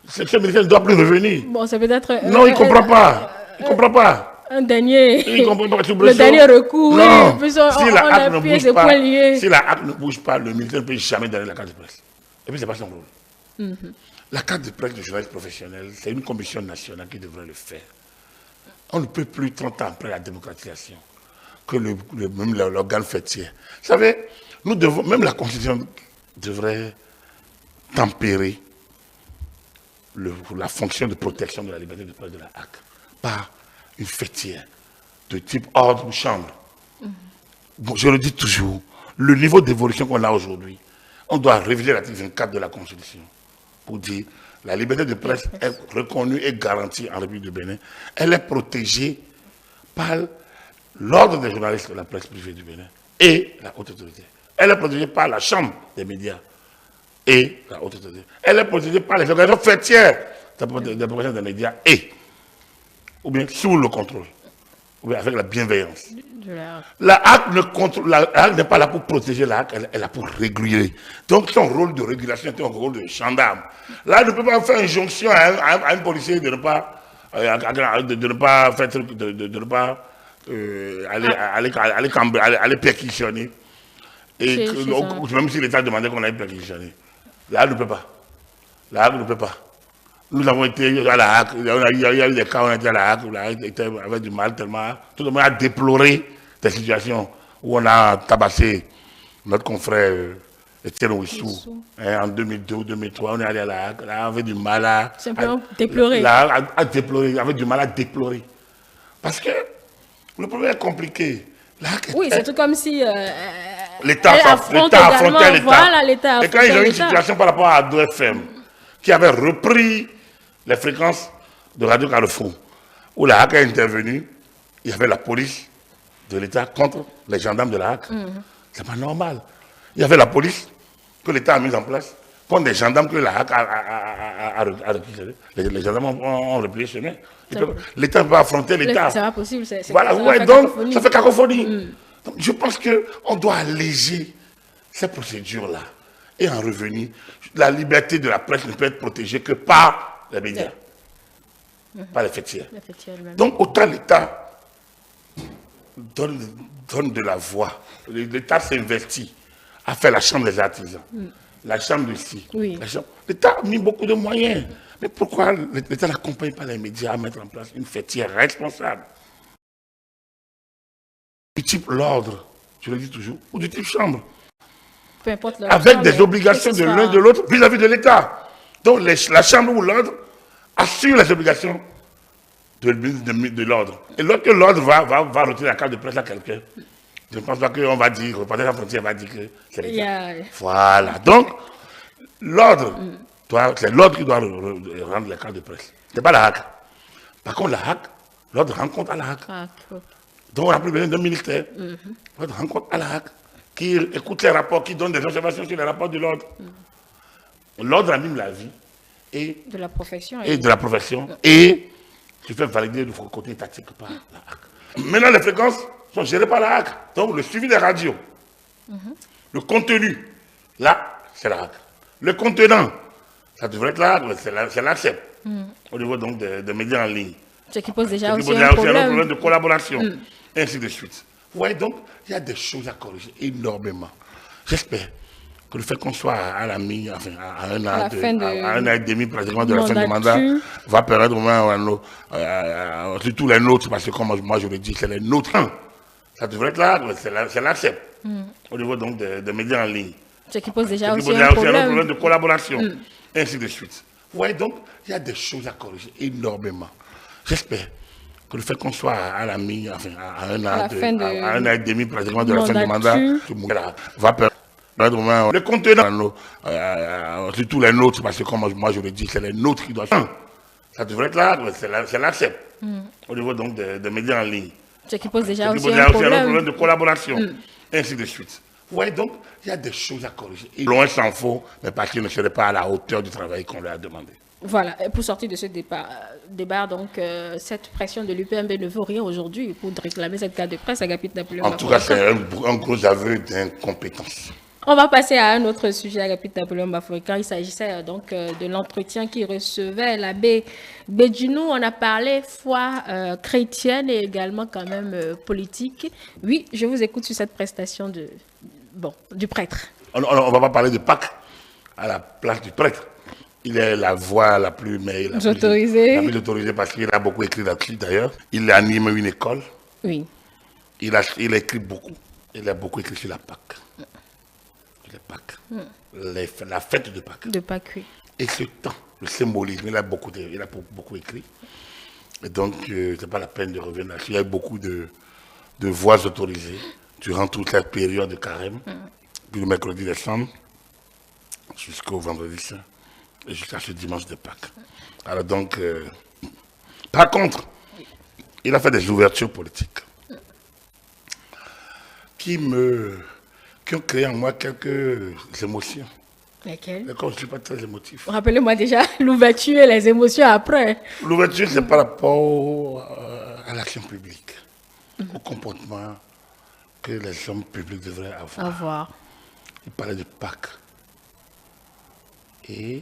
Speaker 2: Ce ministère ne doit plus revenir.
Speaker 1: Bon, c'est peut-être...
Speaker 2: Non, il ne comprend pas. Il ne comprend pas.
Speaker 1: Un dernier...
Speaker 2: Il comprend pas.
Speaker 1: Le dernier recours.
Speaker 2: Non.
Speaker 1: Oui,
Speaker 2: Si la HAC ne bouge pas, le ministère ne peut jamais donner la carte de presse. Et puis, ce n'est pas son rôle. La carte de presse de journaliste professionnel, c'est une commission nationale qui devrait le faire. On ne peut plus, 30 ans après la démocratisation, que même l'organe fêtier. Vous savez, même la Constitution devrait tempérer la fonction de protection de la liberté de presse de la HAC par une fêtière de type ordre ou chambre. Bon, je le dis toujours, le niveau d'évolution qu'on a aujourd'hui, on doit réviser l'article 24 de la Constitution pour dire la liberté de presse est reconnue et garantie en République du Bénin. Elle est protégée par l'ordre des journalistes de la presse privée du Bénin et la haute autorité. Elle est protégée par la chambre des médias et la haute autorité. Elle est protégée par les organisations fêtières de protection des médias ou bien sous le contrôle, ou bien avec la bienveillance. La HAC n'est pas là pour protéger la HAC, elle est là pour réguler. Donc son rôle de régulation est un rôle de gendarme. Là, elle ne peut pas faire injonction à un policier de ne pas aller perquisitionner. Et même si l'État demandait qu'on aille perquisitionner. La HAC ne peut pas. La HAC ne peut pas. Nous avons été à la HAC, il y a eu des cas où on était à la HAC, où la HAC avait du mal tellement. Tout le monde a déploré des situations où on a tabassé notre confrère Etienne Ouissou. En 2002 ou 2003, on est allé à la HAC, là, on avait du mal à...
Speaker 1: Simplement déplorer.
Speaker 2: À déplorer, on avait du mal à déplorer. Parce que le problème est compliqué.
Speaker 1: Oui, c'est tout comme si...
Speaker 2: L'État affrontait l'État.
Speaker 1: Voilà, l'État.
Speaker 2: Et quand ils ont eu une situation par rapport à Ado FM, qui avait repris les fréquences de Radio Carrefour, où la HAC est intervenue, il y avait la police de l'État contre les gendarmes de la HAC. C'est pas normal. Il y avait la police que l'État a mise en place contre des gendarmes que la HAC a récupérés. Les gendarmes ont replié chez eux. L'État ne peut pas affronter l'État.
Speaker 1: C'est pas possible.
Speaker 2: Voilà, ouais, donc ça fait cacophonie. Donc, je pense qu'on doit alléger ces procédures-là et en revenir. La liberté de la presse ne peut être protégée que par les médias, par les fêtières. Donc, autant l'État donne de la voix. L'État s'investit à faire la chambre des artisans, la chambre ici. Oui. L'État a mis beaucoup de moyens. Mais pourquoi l'État n'accompagne pas les médias à mettre en place une fêtière responsable? Du type l'ordre, je le dis toujours, ou du type chambre.
Speaker 1: Peu importe
Speaker 2: avec des obligations de l'un de l'autre vis-à-vis de l'État. Donc la chambre ou l'ordre assure les obligations de l'ordre. Et lorsque l'ordre va retirer la carte de presse à quelqu'un, je ne pense pas qu'on va dire, le Reporters sans frontières va dire que c'est l'État. Voilà. Donc, l'ordre, c'est l'ordre qui doit rendre la carte de presse. Ce n'est pas la HAC. Par contre, la HAC, l'ordre rend compte à la HAC. Donc, on n'a plus besoin d'un ministère. L'ordre rend compte à la HAC, qui écoute les rapports, qui donne des observations sur les rapports de l'ordre. L'ordre anime la vie de la profession et se fait valider le côté tactique par la HAC. Maintenant, les fréquences sont gérées par la HAC. Donc, le suivi des radios, le contenu Là, c'est la règle. Le contenant, ça devrait être là, c'est l'accept. Au niveau donc des médias en ligne.
Speaker 1: Ce qui pose déjà aussi
Speaker 2: un
Speaker 1: un problème
Speaker 2: de collaboration, et ainsi de suite. Vous voyez, donc, il y a des choses à corriger énormément. J'espère que le fait qu'on soit à la mi, enfin, à un an et demi pratiquement de la fin du mandat, va permettre au moins, surtout les nôtres, parce que comme moi je le dis, c'est les nôtres. Ça devrait être là, c'est l'accept. Au niveau donc des médias en ligne.
Speaker 1: Ce qui pose déjà aussi
Speaker 2: un
Speaker 1: problème
Speaker 2: de collaboration, et ainsi de suite. Vous voyez, donc, il y a des choses à corriger énormément. J'espère que le fait qu'on soit à la mi, enfin, à un an et demi pratiquement de la fin du mandat, va permettre au moins le contenant, surtout les nôtres, parce que comme moi je le dis, c'est les nôtres qui doivent. Ça devrait être là, c'est l'accept. Au niveau donc des médias en ligne.
Speaker 1: Ce qui pose déjà aussi un problème
Speaker 2: de collaboration, et ainsi de suite. Vous voyez, donc, il y a des choses à corriger. Et loin s'en faut, mais parce qu'ils ne seraient pas à la hauteur du travail qu'on leur a demandé.
Speaker 1: Voilà, et pour sortir de ce débat donc, cette pression de l'UPMB ne vaut rien aujourd'hui pour réclamer cette carte de presse à Agapit Napoléon.
Speaker 2: En tout cas, c'est un gros aveu d'incompétence.
Speaker 1: On va passer à un autre sujet, Agapit Napoléon Bafoué. Il s'agissait donc de l'entretien qui recevait l'abbé Bédjinou. On a parlé foi chrétienne et également quand même politique. Oui, je vous écoute sur cette prestation du prêtre.
Speaker 2: On ne va pas parler de Pâques à la place du prêtre. Il est la voix la plus autorisée parce qu'il a beaucoup écrit là-dessus d'ailleurs. Il anime une école.
Speaker 1: Oui.
Speaker 2: Il a écrit beaucoup. Il a beaucoup écrit sur la Pâques. Les Pâques. La fête de Pâques.
Speaker 1: De Pâques, oui.
Speaker 2: Et ce temps, le symbolisme, il a beaucoup écrit. Et donc, ce n'est pas la peine de revenir là-dessus. Il y a beaucoup de voix autorisées durant toute la période de carême, du mercredi décembre jusqu'au vendredi saint, et jusqu'à ce dimanche de Pâques. Alors donc, par contre, il a fait des ouvertures politiques qui ont créé en moi quelques émotions.
Speaker 1: Lesquelles?
Speaker 2: D'accord, je ne suis pas très émotif.
Speaker 1: Rappelez-moi déjà l'ouverture et les émotions après.
Speaker 2: L'ouverture, c'est par rapport à l'action publique, au comportement que les hommes publics devraient avoir. Il parlait de Pâques. Et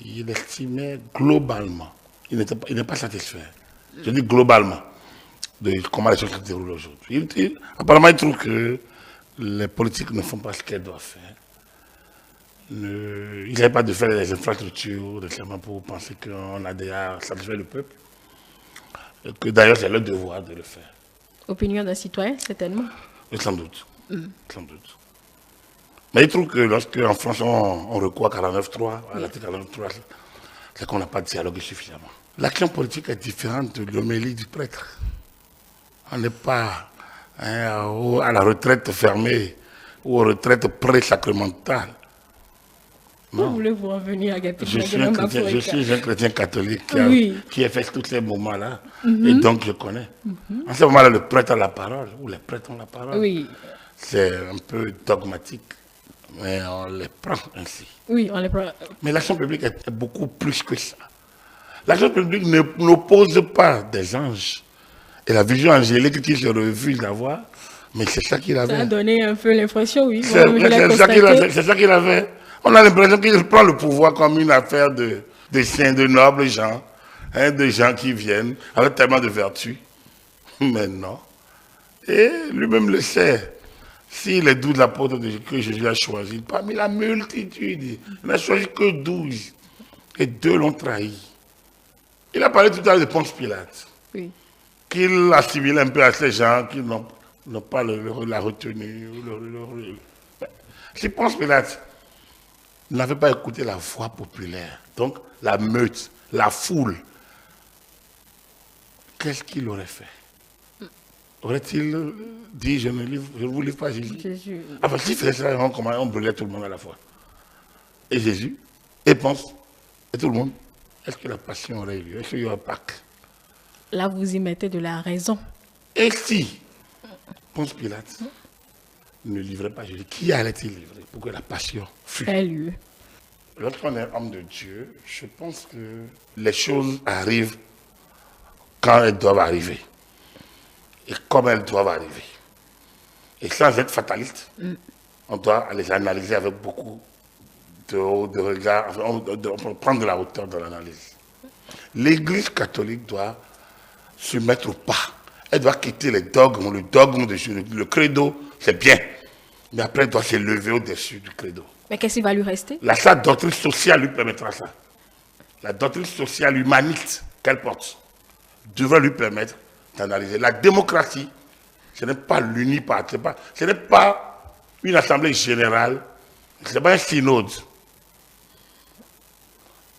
Speaker 2: il estimait globalement, il n'est pas satisfait, je dis globalement, de comment les choses se déroulent aujourd'hui. Apparemment, il trouve que les politiques ne font pas ce qu'elles doivent faire. Il n'avait pas de faire des infrastructures récemment pour penser qu'on a déjà satisfait le peuple. Et que d'ailleurs, c'est leur devoir de le faire.
Speaker 1: Opinion d'un citoyen, certainement.
Speaker 2: Sans doute. Sans doute. Mais il trouve que lorsqu'en France, on recourt à 49.3, à l'article 49.3, c'est qu'on n'a pas dialogué suffisamment. L'action politique est différente de l'homélie du prêtre. On n'est pas à la retraite fermée ou aux retraites pré-sacramentales.
Speaker 1: Où voulez-vous en venir, Agapit?
Speaker 2: Je suis un chrétien catholique qui a fait tous ces moments-là. Et donc, je connais. En ce moment-là, le prêtre a la parole, ou les prêtres ont la parole.
Speaker 1: Oui.
Speaker 2: C'est un peu dogmatique, mais on les prend ainsi.
Speaker 1: Oui, on les prend.
Speaker 2: Mais l'action publique est beaucoup plus que ça. L'action publique n'oppose pas des anges. Et la vision angélique qu'il se refuse d'avoir, mais c'est ça qu'il avait.
Speaker 1: Ça a donné un peu l'impression, oui.
Speaker 2: C'est ça qu'il avait. On a l'impression qu'il prend le pouvoir comme une affaire de saints, de nobles gens, de gens qui viennent avec tellement de vertus. Mais non. Et lui-même le sait. Si les 12 apôtres que Jésus a choisis, parmi la multitude, il n'a choisi que 12. Et 2 l'ont trahi. Il a parlé tout à l'heure de Ponce Pilate.
Speaker 1: Oui.
Speaker 2: Qu'il assimile un peu à ces gens qui n'ont pas la retenue. Si Ponce Pilate n'avait pas écouté la voix populaire, donc la meute, la foule, qu'est-ce qu'il aurait fait? Aurait-il dit, je ne vous livre pas Jésus? Enfin, s'il faisait ça, on brûlait tout le monde à la fois. Et Jésus, et Ponce, et tout le monde. Est-ce que la passion aurait eu lieu? Est-ce qu'il y aura Pâques?
Speaker 1: Là, vous y mettez de la raison.
Speaker 2: Et si Ponce Pilate ne livrait pas Jésus, qui allait-il livrer pour que la passion fût?
Speaker 1: Lieu.
Speaker 2: Lorsqu'on est homme de Dieu, je pense que les choses arrivent quand elles doivent arriver. Et comme elles doivent arriver. Et sans être fataliste, on doit les analyser avec beaucoup de regard, enfin, on doit prendre de la hauteur dans l'analyse. L'Église catholique doit se mettre au pas. Elle doit quitter les dogmes, le dogme de Jésus. Le credo, c'est bien. Mais après, elle doit se lever au-dessus du credo.
Speaker 1: Mais qu'est-ce qui va lui rester?
Speaker 2: Sa doctrine sociale lui permettra ça. La doctrine sociale humaniste qu'elle porte devrait lui permettre d'analyser. La démocratie, ce n'est pas l'uniparti, ce n'est pas une assemblée générale, ce n'est pas un synode.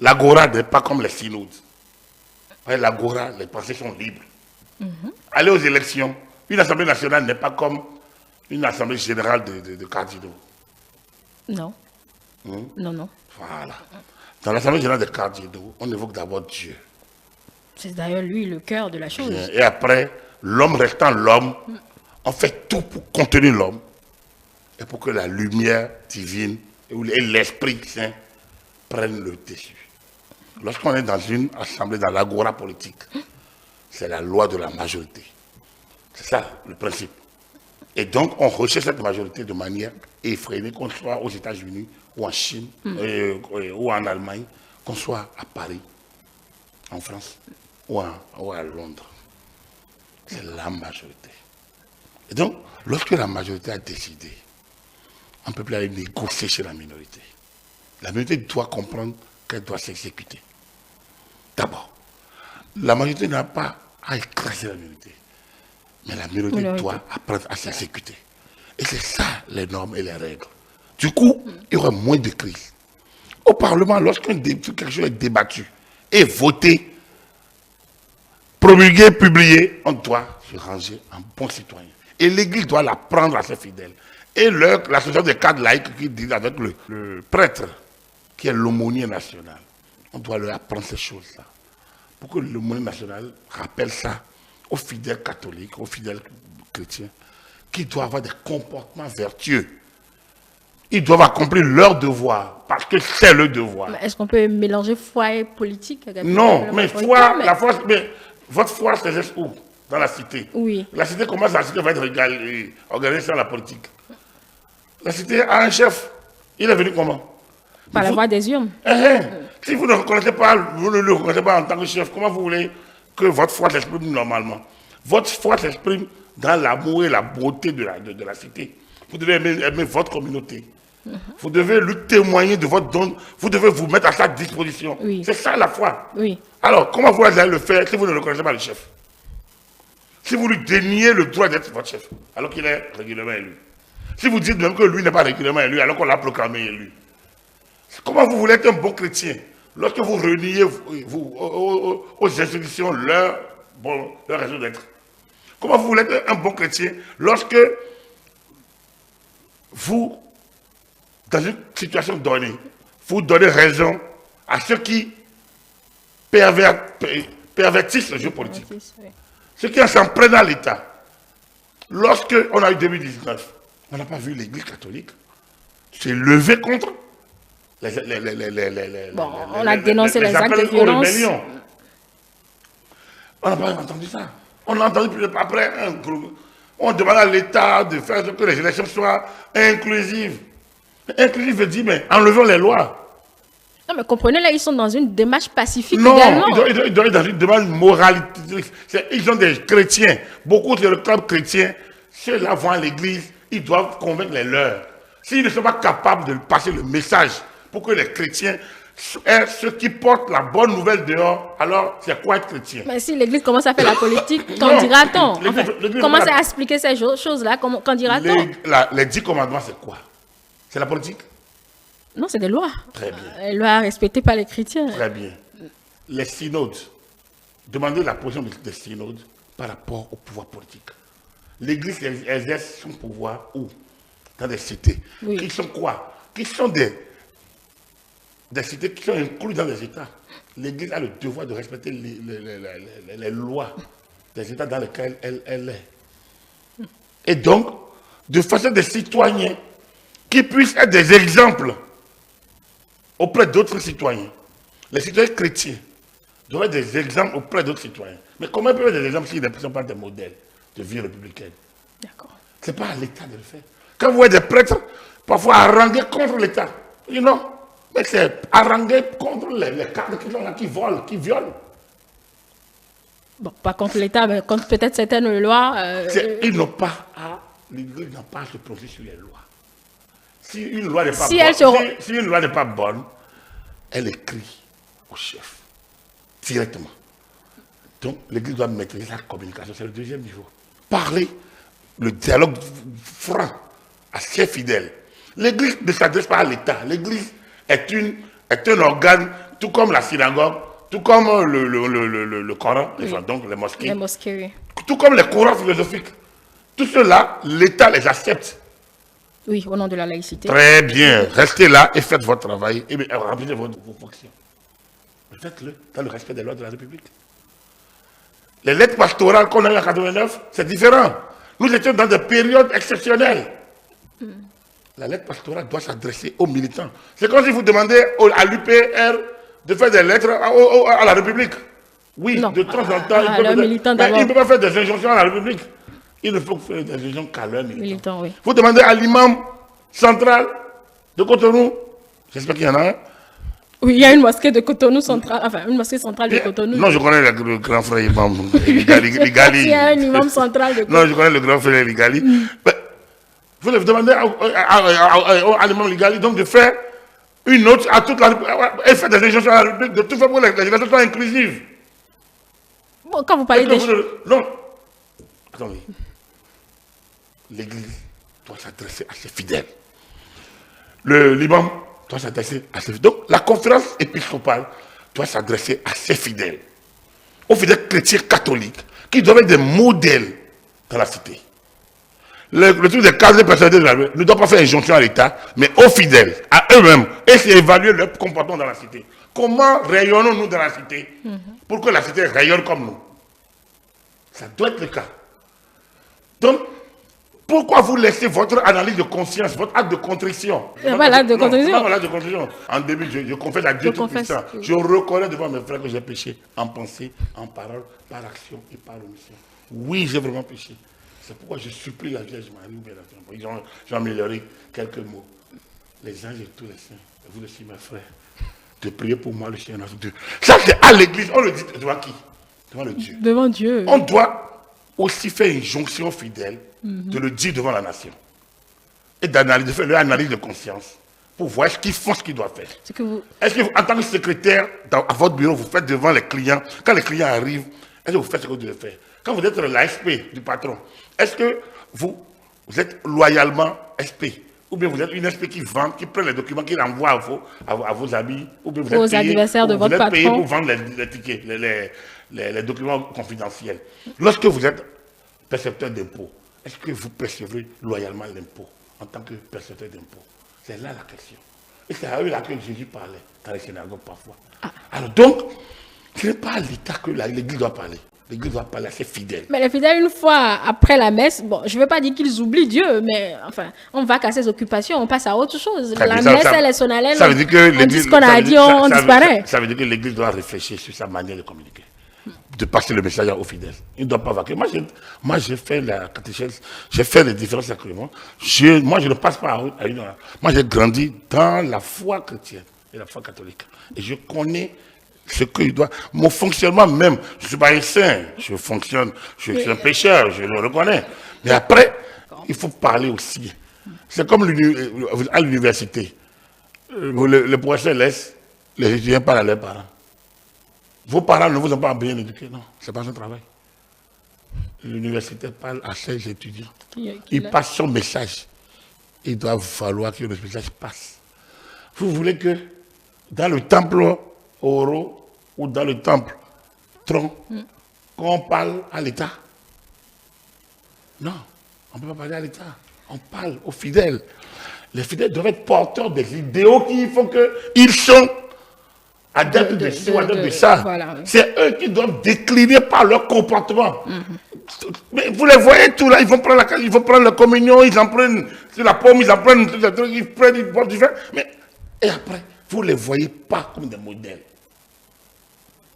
Speaker 2: L'agora n'est pas comme les synodes. L'agora, les pensées sont libres. Aller aux élections, une assemblée nationale n'est pas comme une assemblée générale de cardinaux.
Speaker 1: Non. Non.
Speaker 2: Voilà. Dans l'assemblée générale des cardinaux, on évoque d'abord Dieu.
Speaker 1: C'est d'ailleurs lui le cœur de la chose.
Speaker 2: Et après, l'homme restant l'homme, on fait tout pour contenir l'homme et pour que la lumière divine et l'Esprit Saint prennent le dessus. Lorsqu'on est dans une assemblée, dans l'agora politique, c'est la loi de la majorité. C'est ça le principe. Et donc, on recherche cette majorité de manière effrénée, qu'on soit aux États-Unis, ou en Chine, ou en Allemagne, qu'on soit à Paris, en France, ou à Londres. C'est la majorité. Et donc, lorsque la majorité a décidé, on ne peut plus aller négocier chez la minorité. La minorité doit comprendre qu'elle doit s'exécuter. D'abord, la majorité n'a pas à écraser la minorité. Mais la minorité doit apprendre à s'exécuter. Et c'est ça les normes et les règles. Du coup, il y aura moins de crises. Au Parlement, quelque chose est débattu et voté, promulgué, publié, on doit se ranger en bon citoyen. Et l'Église doit l'apprendre à ses fidèles. Et l'association des cadres laïcs qui dit avec le prêtre, qui est l'aumônier national, on doit leur apprendre ces choses-là. Pour que l'aumônier national rappelle ça aux fidèles catholiques, aux fidèles chrétiens, qui doivent avoir des comportements vertueux. Ils doivent accomplir leur devoir, parce que c'est le devoir.
Speaker 1: Est-ce qu'on peut mélanger foi et politique?
Speaker 2: Non, mais la foi, votre foi, c'est juste où? Dans la cité.
Speaker 1: Oui.
Speaker 2: La cité, comment la cité va être organisée sur la politique? La cité a un chef. Il est venu comment?
Speaker 1: Par la voie des urnes.
Speaker 2: Si vous ne reconnaissez pas, vous ne le reconnaissez pas en tant que chef, comment vous voulez que votre foi s'exprime normalement? Votre foi s'exprime dans l'amour et la beauté de la cité. Vous devez aimer votre communauté. Vous devez lui témoigner de votre don. Vous devez vous mettre à sa disposition.
Speaker 1: Oui.
Speaker 2: C'est ça la foi.
Speaker 1: Oui.
Speaker 2: Alors, comment vous allez le faire si vous ne reconnaissez pas le chef? Si vous lui déniez le droit d'être votre chef, alors qu'il est régulièrement élu. Si vous dites même que lui n'est pas régulièrement élu, alors qu'on l'a proclamé élu. Comment vous voulez être un bon chrétien lorsque vous reniez aux institutions leur raison d'être? Comment vous voulez être un bon chrétien lorsque vous, dans une situation donnée, vous donnez raison à ceux qui pervertissent le jeu politique, ceux qui s'en prennent à l'État? Lorsqu'on a eu 2019, on n'a pas vu l'Église catholique se lever contre
Speaker 1: on a dénoncé les actes de violence.
Speaker 2: On n'a pas entendu ça. On a entendu après un groupe. On demande à l'État de faire que les élections soient inclusives. Inclusive veut dire, mais enlevons les lois.
Speaker 1: Non, mais comprenez, là, ils sont dans une démarche pacifique
Speaker 2: non,
Speaker 1: également.
Speaker 2: Ils doivent être dans une démarche moralité. Ils sont des chrétiens. Beaucoup de clubs chrétiens, ceux-là vont à l'église, ils doivent convaincre les leurs. S'ils ne sont pas capables de passer le message pour que les chrétiens, ceux qui portent la bonne nouvelle dehors, alors c'est quoi être chrétien?
Speaker 1: Mais si l'église commence à faire la politique, qu'en dira-t-on? Commence à expliquer ces choses-là, qu'en dira-t-on?
Speaker 2: Les 10 commandements, c'est quoi? C'est la politique?
Speaker 1: Non, c'est des lois.
Speaker 2: Très bien.
Speaker 1: Les lois respectées par les chrétiens.
Speaker 2: Très bien. Les synodes. Demandez la position des synodes par rapport au pouvoir politique. L'Église exerce son pouvoir où? Dans des cités.
Speaker 1: Oui.
Speaker 2: Qui sont quoi? Qui sont des cités qui sont incluses dans les États. L'Église a le devoir de respecter les lois des États dans lesquels elle est. Et donc, de façon des citoyens qui puissent être des exemples auprès d'autres citoyens. Les citoyens chrétiens doivent être des exemples auprès d'autres citoyens. Mais comment ils peuvent être des exemples s'ils ne sont pas des modèles de vie républicaine?
Speaker 1: D'accord.
Speaker 2: Ce n'est pas à l'État de le faire. Quand vous êtes des prêtres, parfois harangués contre l'État. Non, mais c'est harangués contre les cadres qui sont là, qui volent, qui violent.
Speaker 1: Bon, pas contre l'État, mais contre peut-être certaines lois.
Speaker 2: Ils n'ont pas l'Église n'a pas à se prononcer sur les lois. Si une loi n'est pas, si une loi n'est pas bonne, elle écrit au chef directement. Donc l'Église doit maîtriser la communication, c'est le deuxième niveau. Parler, le dialogue franc à ses fidèles. L'Église ne s'adresse pas à l'État. L'Église est un organe, tout comme la synagogue, tout comme le Coran, oui. Donc les mosquées.
Speaker 1: Les mosquées, oui.
Speaker 2: Tout comme les courants philosophiques. Tout cela, l'État les accepte.
Speaker 1: Oui, au nom de la laïcité.
Speaker 2: Très bien. Restez là et faites votre travail et remplissez vos fonctions. Faites-le dans le respect des lois de la République. Les lettres pastorales qu'on a eues en 89, c'est différent. Nous étions dans des périodes exceptionnelles. La lettre pastorale doit s'adresser aux militants. C'est comme si vous demandez à l'UPR de faire des lettres à la République. Oui, non, de temps en temps, il ne peut pas faire des injonctions à la République. Il ne faut faire des injonctions qu'à leurs militants. Oui. Vous demandez à l'imam central de Cotonou, j'espère qu'il y en a un.
Speaker 1: Oui, il y a une mosquée de Cotonou centrale, enfin une mosquée centrale de Cotonou.
Speaker 2: Non, je connais le grand frère imam Ligali.
Speaker 1: Il y a un imam central de Cotonou.
Speaker 2: Non, je connais le grand frère Ligali. Vous demandez à l'imam Ligali donc de faire une note à toute la République, et faire des injonctions à la République, de tout faire pour que les élections soient inclusives.
Speaker 1: Bon, quand vous parlez des...
Speaker 2: Non. Attendez. L'Église doit s'adresser à ses fidèles. L'imam doit s'adresser à ses fidèles. Donc, la conférence épiscopale doit s'adresser à ses fidèles. Aux fidèles chrétiens catholiques, qui doivent être des modèles dans la cité. Le truc des cadres de personnalité de la République ne doit pas faire injonction à l'État, mais aux fidèles, à eux-mêmes, et c'est évaluer leur comportement dans la cité. Comment rayonnons-nous dans la cité pour que la cité rayonne comme nous? Ça doit être le cas. Donc, pourquoi vous laissez votre analyse de conscience, votre acte de contrition?
Speaker 1: Pas l'acte de contrition.
Speaker 2: Non, l'acte de contrition. En début, je confesse à Dieu Tout-Puissant. Je reconnais devant mes frères que j'ai péché en pensée, en parole, par action et par omission. Oui, j'ai vraiment péché. C'est pourquoi je supplie la Vierge Marie. J'ai amélioré quelques mots. Les anges et tous les saints, vous aussi mes frères, de prier pour moi, le Seigneur notre Dieu. Ça, c'est à l'église. On le dit devant qui? Devant le Dieu.
Speaker 1: Devant Dieu.
Speaker 2: On doit aussi faire une jonction fidèle de le dire devant la nation. Et de faire une analyse de conscience pour voir est-ce qu'ils font ce qu'ils doivent faire. Est-ce que vous, en tant que secrétaire, à votre bureau, vous faites devant les clients, quand les clients arrivent, est-ce que vous faites ce que vous devez faire? Quand vous êtes l'ASP du patron, est-ce que vous êtes loyalement SP? Ou bien vous êtes une SP qui vend, qui prend les documents, qui renvoie à vos amis, ou bien vous êtes payé,
Speaker 1: adversaires de votre patron.
Speaker 2: Payé pour vendre les tickets, les documents confidentiels. Lorsque vous êtes percepteur d'impôts, est-ce que vous percevez loyalement l'impôt en tant que percepteur d'impôts? C'est là la question. Et c'est à eux là que Jésus parlait dans les synagogues parfois. Alors donc, ce n'est pas à l'État que l'Église doit parler. L'Église doit parler à ses fidèles.
Speaker 1: Mais les fidèles, une fois après la messe, bon, je ne veux pas dire qu'ils oublient Dieu, mais enfin, on va qu'à ses occupations, on passe à autre chose. La messe, elle est solennelle,
Speaker 2: ça veut dire que
Speaker 1: on dit ce qu'on a dit, on disparaît.
Speaker 2: Ça veut dire que l'Église doit réfléchir sur sa manière de communiquer, de passer le message aux fidèles. Il ne doit pas vaquer. Moi, j'ai fait la catéchèse, j'ai fait les différents sacrements. Moi, je ne passe pas à une heure. Moi, j'ai grandi dans la foi chrétienne et la foi catholique. Et je connais ce qu'il doit. Mon fonctionnement même, je ne suis pas un saint, je fonctionne, je suis un pécheur, je le reconnais. Mais après, il faut parler aussi. C'est comme à l'université. Le professeur laisse les étudiants parler à leurs parents. Vos parents ne vous ont pas bien éduqué, non, ce n'est pas son travail. L'université parle à ses étudiants. Il passe son message. Il doit falloir que le message passe. Vous voulez que dans le temple Oro ou dans le temple Tron, qu'on parle à l'État? Non, on ne peut pas parler à l'État. On parle aux fidèles. Les fidèles doivent être porteurs des idéaux qui font qu'ils sont adeptes de ci ou adeptes de ça. Voilà, oui. C'est eux qui doivent décliner par leur comportement. Mais vous les voyez tout là, ils vont prendre la communion, ils en prennent sur la pomme, ils en prennent tout le truc, ils boivent du vin. Mais, et après, vous ne les voyez pas comme des modèles.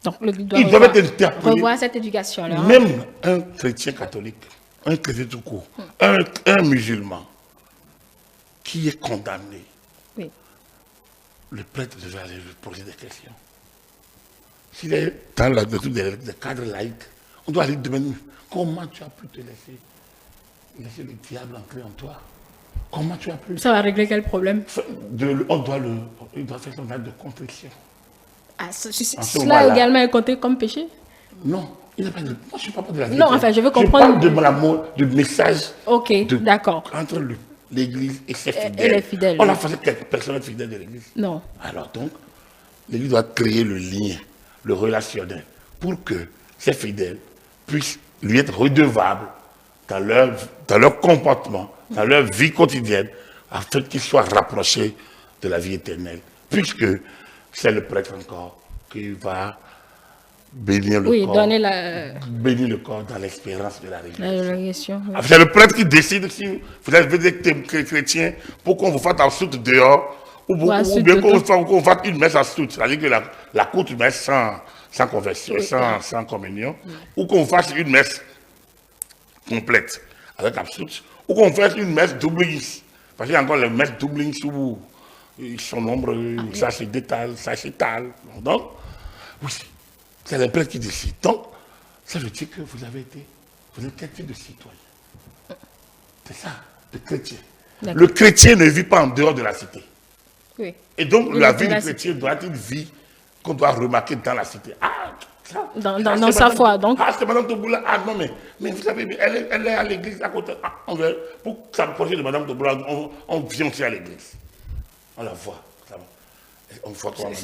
Speaker 1: Donc,
Speaker 2: ils doivent être interpellés.
Speaker 1: Revoir cette éducation-là.
Speaker 2: Même un chrétien catholique, un chrétien tout court, un musulman, qui est condamné,
Speaker 1: Oui.
Speaker 2: le prêtre devait aller lui poser des questions. S'il est dans le truc des cadres laïcs, on doit aller demander comment tu as pu te laisser le diable entrer en toi. Comment tu as pu.
Speaker 1: Ça va régler quel problème?
Speaker 2: Il doit faire son acte de contrition.
Speaker 1: Ah, cela également est compté comme péché?
Speaker 2: Non, il n'a pas de. Moi, je ne suis pas de la vie.
Speaker 1: Non, enfin, je veux comprendre.
Speaker 2: Je parle de l'amour, du message.
Speaker 1: Ok, d'accord.
Speaker 2: Entre l'Église et ses fidèles.
Speaker 1: Et les fidèles.
Speaker 2: On a fait quelques personnes fidèles de l'Église.
Speaker 1: Non.
Speaker 2: Alors donc, l'Église doit créer le lien, le relationnel, pour que ces fidèles puissent lui être redevables dans leur comportement, dans leur vie quotidienne, afin qu'ils soient rapprochés de la vie éternelle. Puisque c'est le prêtre encore qui va bénir le corps. Bénir le corps dans l'espérance de la résurrection. Oui. C'est le prêtre qui décide si vous avez des chrétiens pour qu'on vous fasse en soute dehors ou bien qu'on fasse une messe en soute. C'est-à-dire que la courte messe sans conversion, sans communion, ou qu'on fasse une messe complète avec absoute, ou qu'on fasse une messe doublings. Parce qu'il y a encore les messes doublings où ils sont nombreux, ça se détale, ça s'étale. Donc, oui. C'est le prêtre qui décide. Donc, ça veut dire que vous êtes quel type de citoyen? C'est ça, le chrétien. Le chrétien ne vit pas en dehors de la cité. Oui. Et donc, la vie du chrétien doit être une vie qu'on doit remarquer dans la cité. Ah, ça,
Speaker 1: dans sa foi. Donc.
Speaker 2: Ah, c'est Madame Toboula. Ah, non, mais vous savez, elle est à l'église à côté. Ah, pour s'approcher de Madame Toboula, on vient aussi à l'église. On la voit.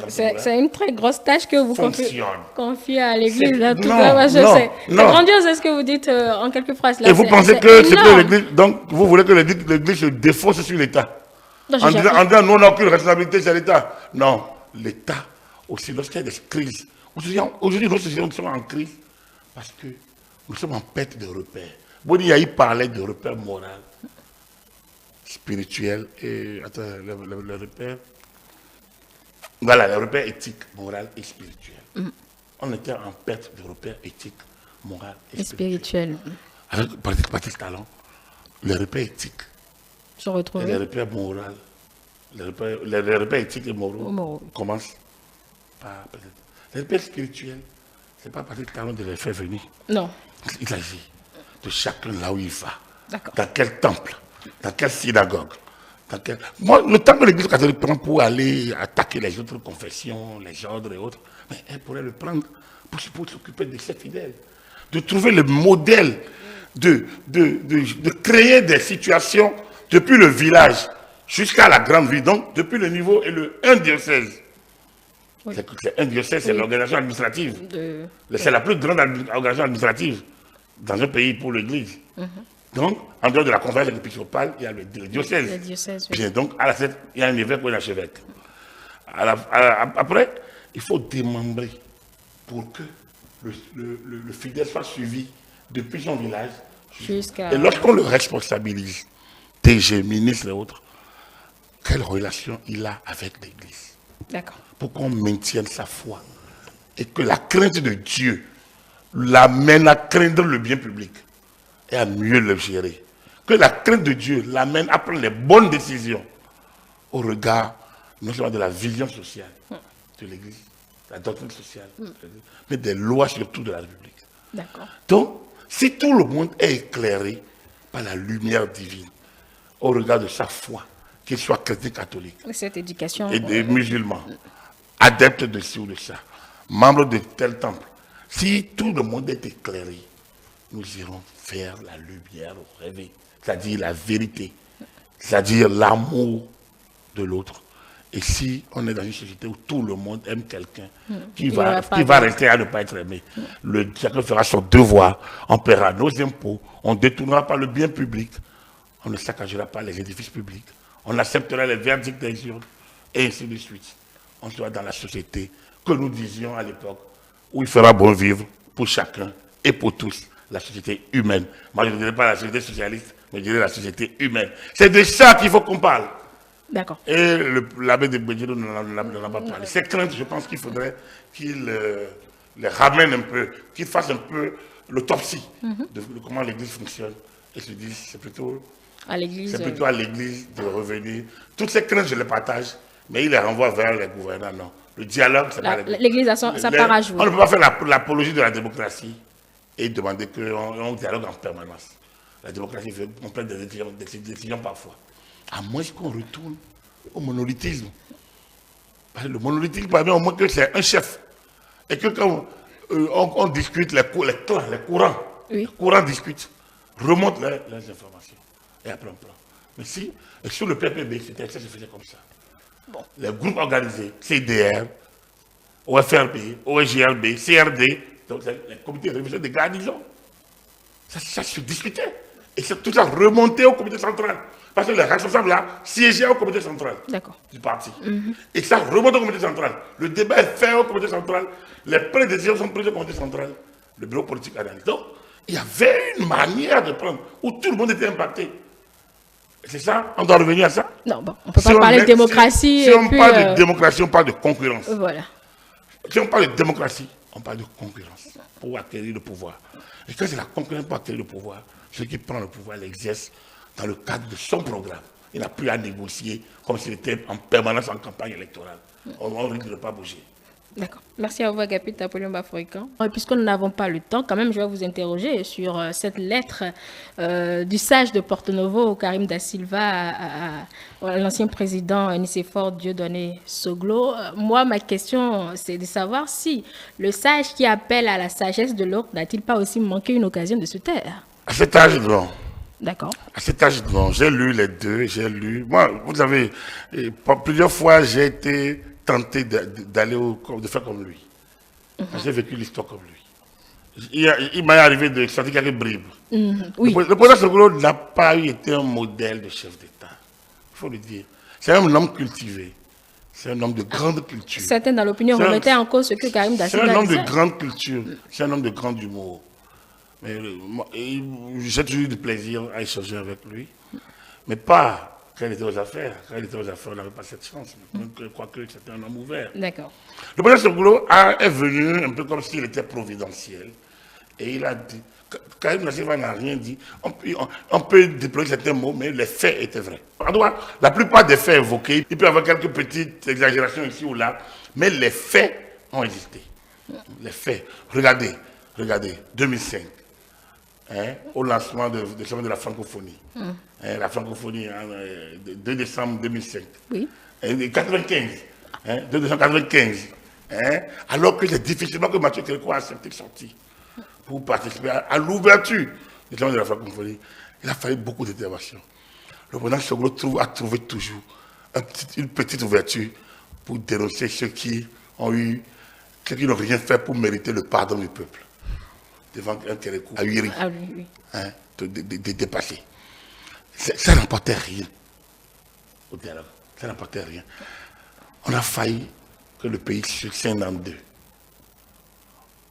Speaker 1: C'est une très grosse tâche que vous confiez à l'église. C'est grandiose, est-ce que vous dites en quelques phrases là.
Speaker 2: Et vous pensez que c'est que l'église, donc vous voulez que l'église se défausse sur l'État en disant nous on n'a aucune responsabilité sur l'État. Non, l'État aussi, lorsqu'il y a des crises. Aujourd'hui, nous sommes en crise parce que nous sommes en perte de repères. Boni parlait de repères moraux, spirituels et le repère. Voilà, les repères éthiques, moraux et spirituels. On était en perte de repères éthiques, moraux et spirituels. Avec Patrice Talon, les repères éthiques et les repères moraux, les repères éthiques et moraux commencent par... Les repères spirituels, ce n'est pas Patrice Talon de les faire venir.
Speaker 1: Non.
Speaker 2: Il s'agit de chacun là où il va. Dans quel temple, dans quelle synagogue. Moi, le temps que l'Église catholique prend pour aller attaquer les autres confessions, les ordres et autres, mais elle pourrait le prendre pour s'occuper de ses fidèles. De trouver le modèle, de créer des situations depuis le village jusqu'à la grande ville, donc depuis le niveau et le 1 diocèse. Oui. C'est un diocèse, c'est l'organisation administrative. C'est la plus grande organisation administrative dans un pays pour l'Église. Donc, en dehors de la conférence épiscopale, il y a le diocèse. Le diocèse, oui. Bien, donc, à la tête, il y a un évêque ou un archevêque. Après, il faut démembrer pour que le fidèle soit suivi depuis son village. Et lorsqu'on le responsabilise, TG, ministre et autres, quelle relation il a avec l'Église?
Speaker 1: D'accord.
Speaker 2: Pour qu'on maintienne sa foi. Et que la crainte de Dieu l'amène à craindre le bien public. Et à mieux le gérer. Que la crainte de Dieu l'amène à prendre les bonnes décisions au regard non seulement de la vision sociale de l'Église, la doctrine sociale, mais des lois surtout de la République.
Speaker 1: D'accord.
Speaker 2: Donc, si tout le monde est éclairé par la lumière divine au regard de sa foi, qu'il soit chrétien catholique,
Speaker 1: cette éducation,
Speaker 2: et des musulmans, adeptes de ci ou de ça, membres de tel temple, si tout le monde est éclairé, nous irons faire la lumière au réveil, c'est-à-dire la vérité, c'est-à-dire l'amour de l'autre. Et si on est dans une société où tout le monde aime quelqu'un qui va rester à ne pas être aimé, chacun fera son devoir, on paiera nos impôts, on ne détournera pas le bien public, on ne saccagera pas les édifices publics, on acceptera les verdicts des urnes, et ainsi de suite. On sera dans la société que nous disions à l'époque, où il fera bon vivre pour chacun et pour tous. La société humaine. Moi, je ne dirais pas la société socialiste, mais je dirais la société humaine. C'est de ça qu'il faut qu'on parle.
Speaker 1: D'accord.
Speaker 2: Et l'abbé de Bédjero n'en a pas parlé. Ces craintes, je pense qu'il faudrait qu'il les ramène un peu, qu'il fasse un peu l'autopsie de comment l'Église fonctionne. Et se dise, c'est plutôt
Speaker 1: À l'église.
Speaker 2: C'est plutôt à l'église de revenir. Toutes ces craintes, je les partage, mais il les renvoie vers les gouvernants, non. Le dialogue, c'est pas l'église.
Speaker 1: L'église a sa part à jouer.
Speaker 2: On ne peut pas faire l'apologie de la démocratie et demander qu'on dialogue en permanence. La démocratie fait on prend des décisions parfois. À moins qu'on retourne au monolithisme. Parce que le monolithisme permet au moins que c'est un chef. Et que quand on discute les courants, oui. Les courants discutent, remontent les informations. Et après on prend. Mais si, et sur le PPB, ça se faisait comme ça. Bon. Les groupes organisés, CDR, OFRB, OEGRB, CRD, donc les comités de révision des garnisons, ça se discutait. Et tout ça remontait au comité central. Parce que les responsables là siégeaient au comité central du parti. Et ça remonte au comité central. Le débat est fait au comité central. Les prises de décision sont prises au comité central. Le bureau politique analyse. Donc, il y avait une manière de prendre où tout le monde était impacté. C'est ça? On doit revenir à ça?
Speaker 1: Non, bon, on ne peut pas parler de démocratie.
Speaker 2: Si on parle de démocratie, on parle de concurrence.
Speaker 1: Voilà.
Speaker 2: Si on parle de démocratie, on parle de concurrence pour acquérir le pouvoir. Et quand c'est la concurrence pour acquérir le pouvoir, celui qui prend le pouvoir l'exerce dans le cadre de son programme. Il n'a plus à négocier comme s'il était en permanence en campagne électorale. On risque de ne pas bouger.
Speaker 1: D'accord. Merci à vous, Agapit Apollon Bafouikan. Puisque nous n'avons pas le temps, quand même, je vais vous interroger sur cette lettre du sage de Porto-Novo, Karim Da Silva, à l'ancien président Nicéphore Dieudonné Soglo. Moi, ma question, c'est de savoir si le sage qui appelle à la sagesse de l'autre n'a-t-il pas aussi manqué une occasion de se taire?
Speaker 2: À cet âge, non.
Speaker 1: D'accord.
Speaker 2: À cet âge, non. J'ai lu les deux, Moi, vous savez, plusieurs fois, j'ai été tenté de faire comme lui. J'ai vécu l'histoire comme lui. Il m'est arrivé de sentir quelques bribes.
Speaker 1: Oui.
Speaker 2: Le président Soglo n'a pas été un modèle de chef d'État. Il faut le dire. C'est un homme cultivé. C'est un homme de grande culture.
Speaker 1: Certains dans l'opinion remettaient en cause ce que Karim Da Silva
Speaker 2: disait. C'est un homme
Speaker 1: disait.
Speaker 2: de grande culture. C'est un homme de grand humour. J'ai toujours eu du plaisir à échanger avec lui. Mais pas quand il était aux affaires. Quand il était aux affaires, on n'avait pas cette chance. Je crois que c'était un homme ouvert.
Speaker 1: D'accord.
Speaker 2: Le président Soglo est venu un peu comme s'il était providentiel. Et il a dit, Karim Da Silva n'a rien dit. On peut déployer certains mots, mais les faits étaient vrais. La plupart des faits évoqués, il peut y avoir quelques petites exagérations ici ou là, mais les faits ont existé. Les faits. Regardez, 2005. Au lancement de la francophonie. La francophonie, 2 décembre 2005. Oui. 95. 2 décembre 95. Alors que c'est difficilement que Mathieu Kérékou a accepté de sortir pour participer à l'ouverture de la francophonie. Il a fallu beaucoup d'interventions. Le président Soglo a trouvé toujours une petite ouverture pour dénoncer ceux qui n'ont rien fait pour mériter le pardon du peuple. Devant un Kérékou ahuri, de dépasser. Ça n'emportait rien au dialogue. Ça n'emportait rien. On a failli que le pays se scinde en deux.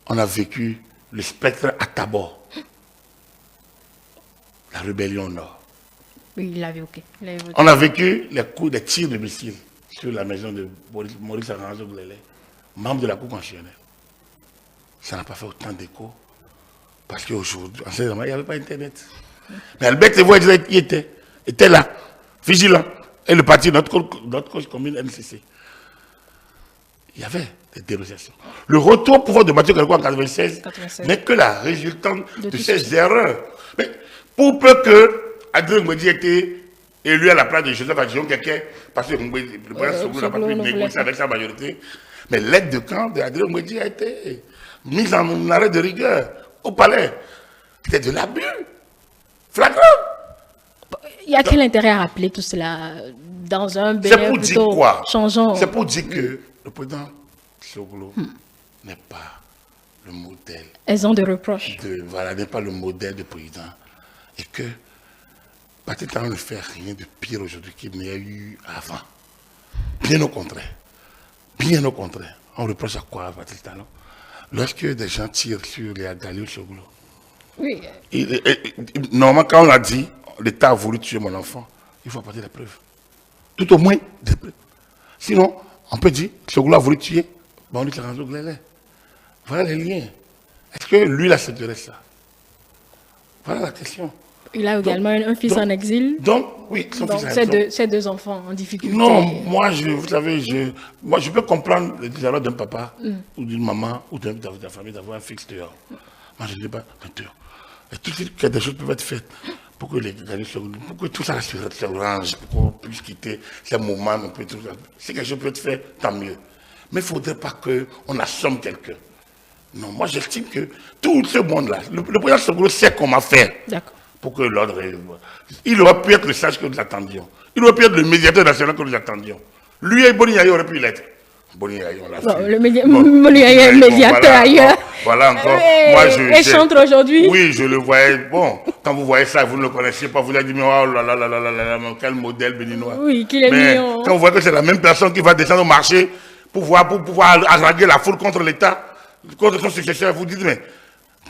Speaker 2: On a vécu le spectre à Tabor, la rébellion au nord.
Speaker 1: Oui, il l'avait évoqué.
Speaker 2: On a vécu les coups des tirs de missiles sur la maison de Maurice Aranzo-Glélé, membre de la Cour constitutionnelle. Ça n'a pas fait autant d'écho. Parce qu'aujourd'hui, en ce moment, il n'y avait pas Internet. Mais Albert Tevoix était là, vigilant. Et le parti, notre cause commune, NCC. Il y avait des dénonciations. Le retour au pouvoir de Mathieu Kérékou en 1996 n'est que la résultante de ces erreurs. Mais pour peu que Adrien Ngouedi ait été élu à la place de Joseph Adjion Kéké, parce que le président Soglo n'a pas pu négocier avec sa majorité, mais l'aide de camp d'Adrien Ngouedi a été mise en arrêt de rigueur au palais. C'était de l'abus flagrant.
Speaker 1: Il y a quel intérêt à rappeler tout cela dans un
Speaker 2: C'est pour dire quoi?
Speaker 1: Changeant.
Speaker 2: C'est pour dire que le président Soglo n'est pas le modèle.
Speaker 1: Elles ont des reproches.
Speaker 2: Voilà, n'est pas le modèle de président. Et que Patrick Talon ne fait rien de pire aujourd'hui qu'il n'y a eu avant. Bien au contraire. Bien au contraire. On reproche à quoi à Patrick Talon? Lorsque des gens tirent sur les Galileo Soglo. Oui. Normalement, quand on a dit l'État a voulu tuer mon enfant, il faut apporter des preuves. Tout au moins des preuves. Sinon, on peut dire que Soglo a voulu tuer Maurice Aranzo-Glélé. Voilà les liens. Est-ce que lui, il accepterait ça? Voilà la question.
Speaker 1: Il a également un fils en exil.
Speaker 2: Donc, oui, son
Speaker 1: Donc,
Speaker 2: fils
Speaker 1: ces deux enfants en difficulté.
Speaker 2: Non, moi, vous savez, je peux comprendre le désarroi d'un papa ou d'une maman ou de ta famille d'avoir un fixe dehors. Moi, je ne dis pas, dehors. Et tout de suite, que des choses peuvent être faites pour que les pour que tout ça se range, pour qu'on puisse quitter ces moments, tout ça. Si quelque chose peut être fait, tant mieux. Mais il ne faudrait pas qu'on assomme quelqu'un. Non, moi, j'estime que tout ce monde-là, le président Soglo sait comment faire. D'accord. Pour que l'ordre... Il aurait pu être le sage que nous attendions. Il aurait pu être le médiateur national que nous attendions. Lui et Boni Yaye auraient pu l'être. Boni Yaye, on l'a fait.
Speaker 1: Le médiateur ailleurs.
Speaker 2: Voilà encore.
Speaker 1: Et chantre aujourd'hui.
Speaker 2: Oui, je le voyais. Bon, quand vous voyez ça, vous ne le connaissiez pas, vous avez dit, mais oh là là là là là là, quel modèle béninois.
Speaker 1: Oui, qu'il est mignon.
Speaker 2: Quand vous voyez que c'est la même personne qui va descendre au marché pour pouvoir haranguer la foule contre l'État, contre son successeur, vous dites, mais...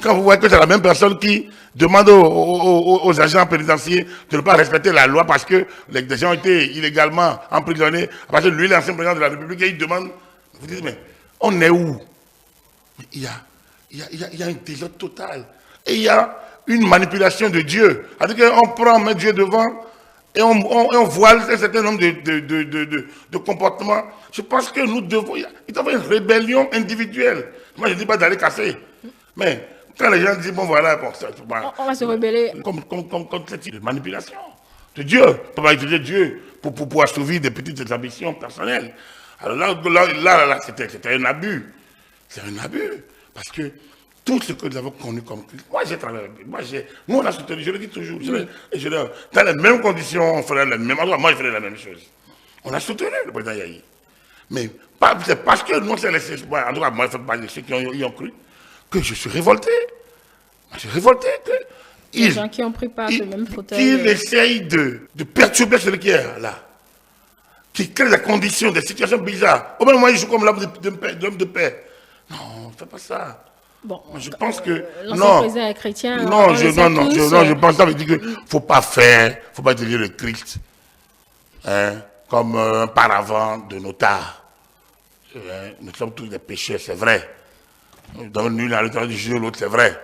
Speaker 2: Quand vous voyez que c'est la même personne qui demande aux agents pénitentiaires de ne pas respecter la loi parce que les gens ont été illégalement emprisonnés, parce que lui, l'ancien président de la République, et il demande, vous dites, mais on est où? Il y a un désordre total. Et il y a une manipulation de Dieu. C'est-à-dire qu'on met Dieu devant et on voile un certain nombre de comportements. Je pense que nous devons... Il doit y avoir une rébellion individuelle. Moi, je ne dis pas d'aller casser. Mais... Quand les gens disent, bon voilà, bon,
Speaker 1: on va se rebeller.
Speaker 2: Comme cette type de manipulation de Dieu. On ne peut pas utiliser Dieu pour assouvir des petites ambitions personnelles. Alors là c'était un abus. C'est un abus. Parce que tout ce que nous avons connu comme Christ, moi j'ai travaillé avec lui. Nous on a soutenu, je le dis toujours. Dans les mêmes conditions, on ferait la même chose. Moi je ferais la même chose. On a soutenu le président Yaye. Mais c'est parce que nous on s'est laissé. En tout cas, moi je fais partie de ceux qui y ont cru. Que je suis révolté. Je suis révolté que...
Speaker 1: Les gens qui ont pris part ce même fauteuil...
Speaker 2: Qu'il essaye de perturber celui qui est là. Qui crée des conditions, des situations bizarres. Au même moment, il joue comme l'homme de paix. Non, on ne fait pas ça.
Speaker 1: Bon,
Speaker 2: je pense que...
Speaker 1: L'ancien président est chrétien.
Speaker 2: Je pense que ça veut dire qu'il ne faut pas faut pas utiliser le Christ comme un paravent de nos tares. Nous sommes tous des pécheurs, c'est vrai. Dans l'une à l'autre du jour, l'autre, c'est vrai.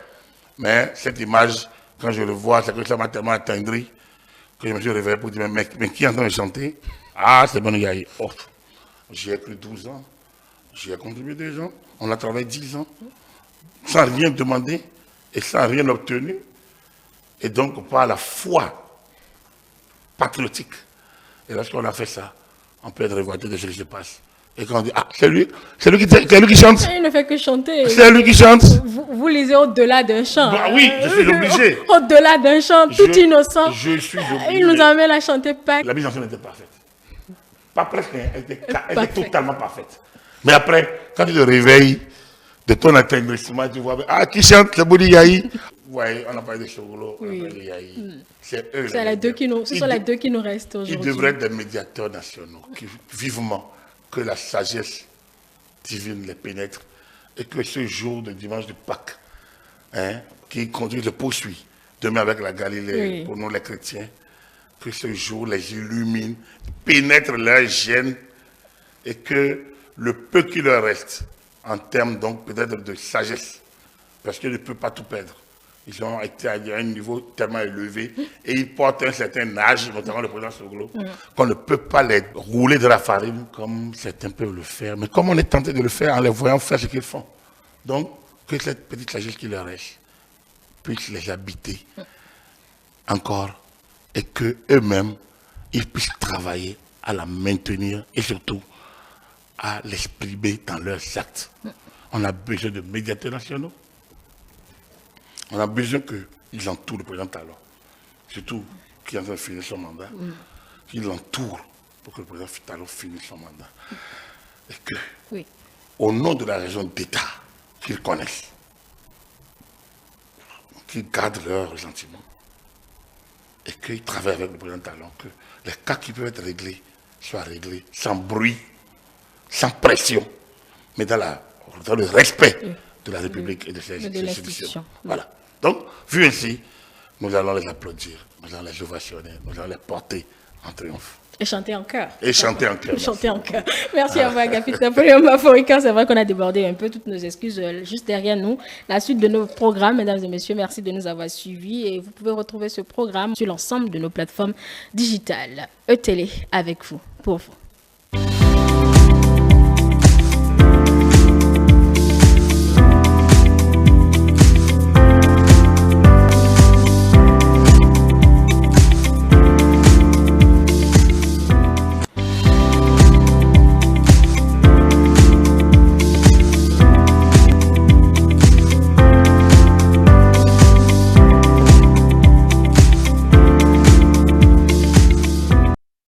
Speaker 2: Mais cette image, quand je le vois, c'est que ça m'a tellement attendri que je me suis réveillé pour dire, mais qui est en train de chanter? Ah, c'est Boni Yaye. Oh, j'y ai cru 12 ans. J'y ai contribué 2 ans. On a travaillé 10 ans. Sans rien demander et sans rien obtenu. Et donc, par la foi patriotique. Et lorsqu'on a fait ça, on peut être révolté de ce qui se passe. Et quand on dit, ah, c'est lui qui chante.
Speaker 1: Il ne fait que chanter.
Speaker 2: C'est lui qui chante.
Speaker 1: Vous lisez au-delà d'un chant.
Speaker 2: Bah, oui, je suis obligé.
Speaker 1: Au-delà d'un chant, tout innocent.
Speaker 2: Je suis obligé.
Speaker 1: Il nous amène à chanter Pâques.
Speaker 2: La mise en scène était parfaite. Pas presque, elle était totalement parfaite. Mais après, quand tu te réveilles de ton attendrissement, tu vois, ah, qui chante, c'est Boni Yaye. Vous voyez, on a parlé de Soglo, on a parlé de Yaye. C'est eux.
Speaker 1: Ce sont les deux qui nous restent aujourd'hui.
Speaker 2: Ils devraient être des médiateurs nationaux, vivement. Que la sagesse divine les pénètre et que ce jour de dimanche de Pâques, qui conduit, le poursuit, demain avec la Galilée, pour nous les chrétiens, que ce jour les illumine, pénètre leur gêne et que le peu qui leur reste, en termes donc peut-être de sagesse, parce qu'ils ne peuvent pas tout perdre. Ils ont été à un niveau tellement élevé et ils portent un certain âge, notamment le président Soglo, qu'on ne peut pas les rouler de la farine comme certains peuvent le faire. Mais comme on est tenté de le faire en les voyant faire ce qu'ils font. Donc, que cette petite sagesse qui leur reste puisse les habiter encore et qu'eux-mêmes, ils puissent travailler à la maintenir et surtout à l'exprimer dans leurs actes. On a besoin de médiateurs nationaux. On a besoin qu'ils entourent le président Talon, surtout qui est en train de finir son mandat, qu'ils l'entourent pour que le président Talon finisse son mandat. Et que, au nom de la raison d'État qu'ils connaissent, qu'ils gardent leur ressentiment et qu'ils travaillent avec le président Talon, que les cas qui peuvent être réglés soient réglés sans bruit, sans pression, mais dans le respect de la République et de ses institutions. Voilà. Donc, vu ainsi, nous allons les applaudir, nous allons les ovationner, nous allons les porter en triomphe.
Speaker 1: Et chanter en chœur.
Speaker 2: Et chanter en chœur.
Speaker 1: Chanter en chœur. Merci à vous, Agapit Napoléon Maforika. C'est vrai qu'on a débordé un peu, toutes nos excuses juste derrière nous. La suite de nos programmes, mesdames et messieurs, merci de nous avoir suivis. Et vous pouvez retrouver ce programme sur l'ensemble de nos plateformes digitales. E-Télé avec vous, pour vous.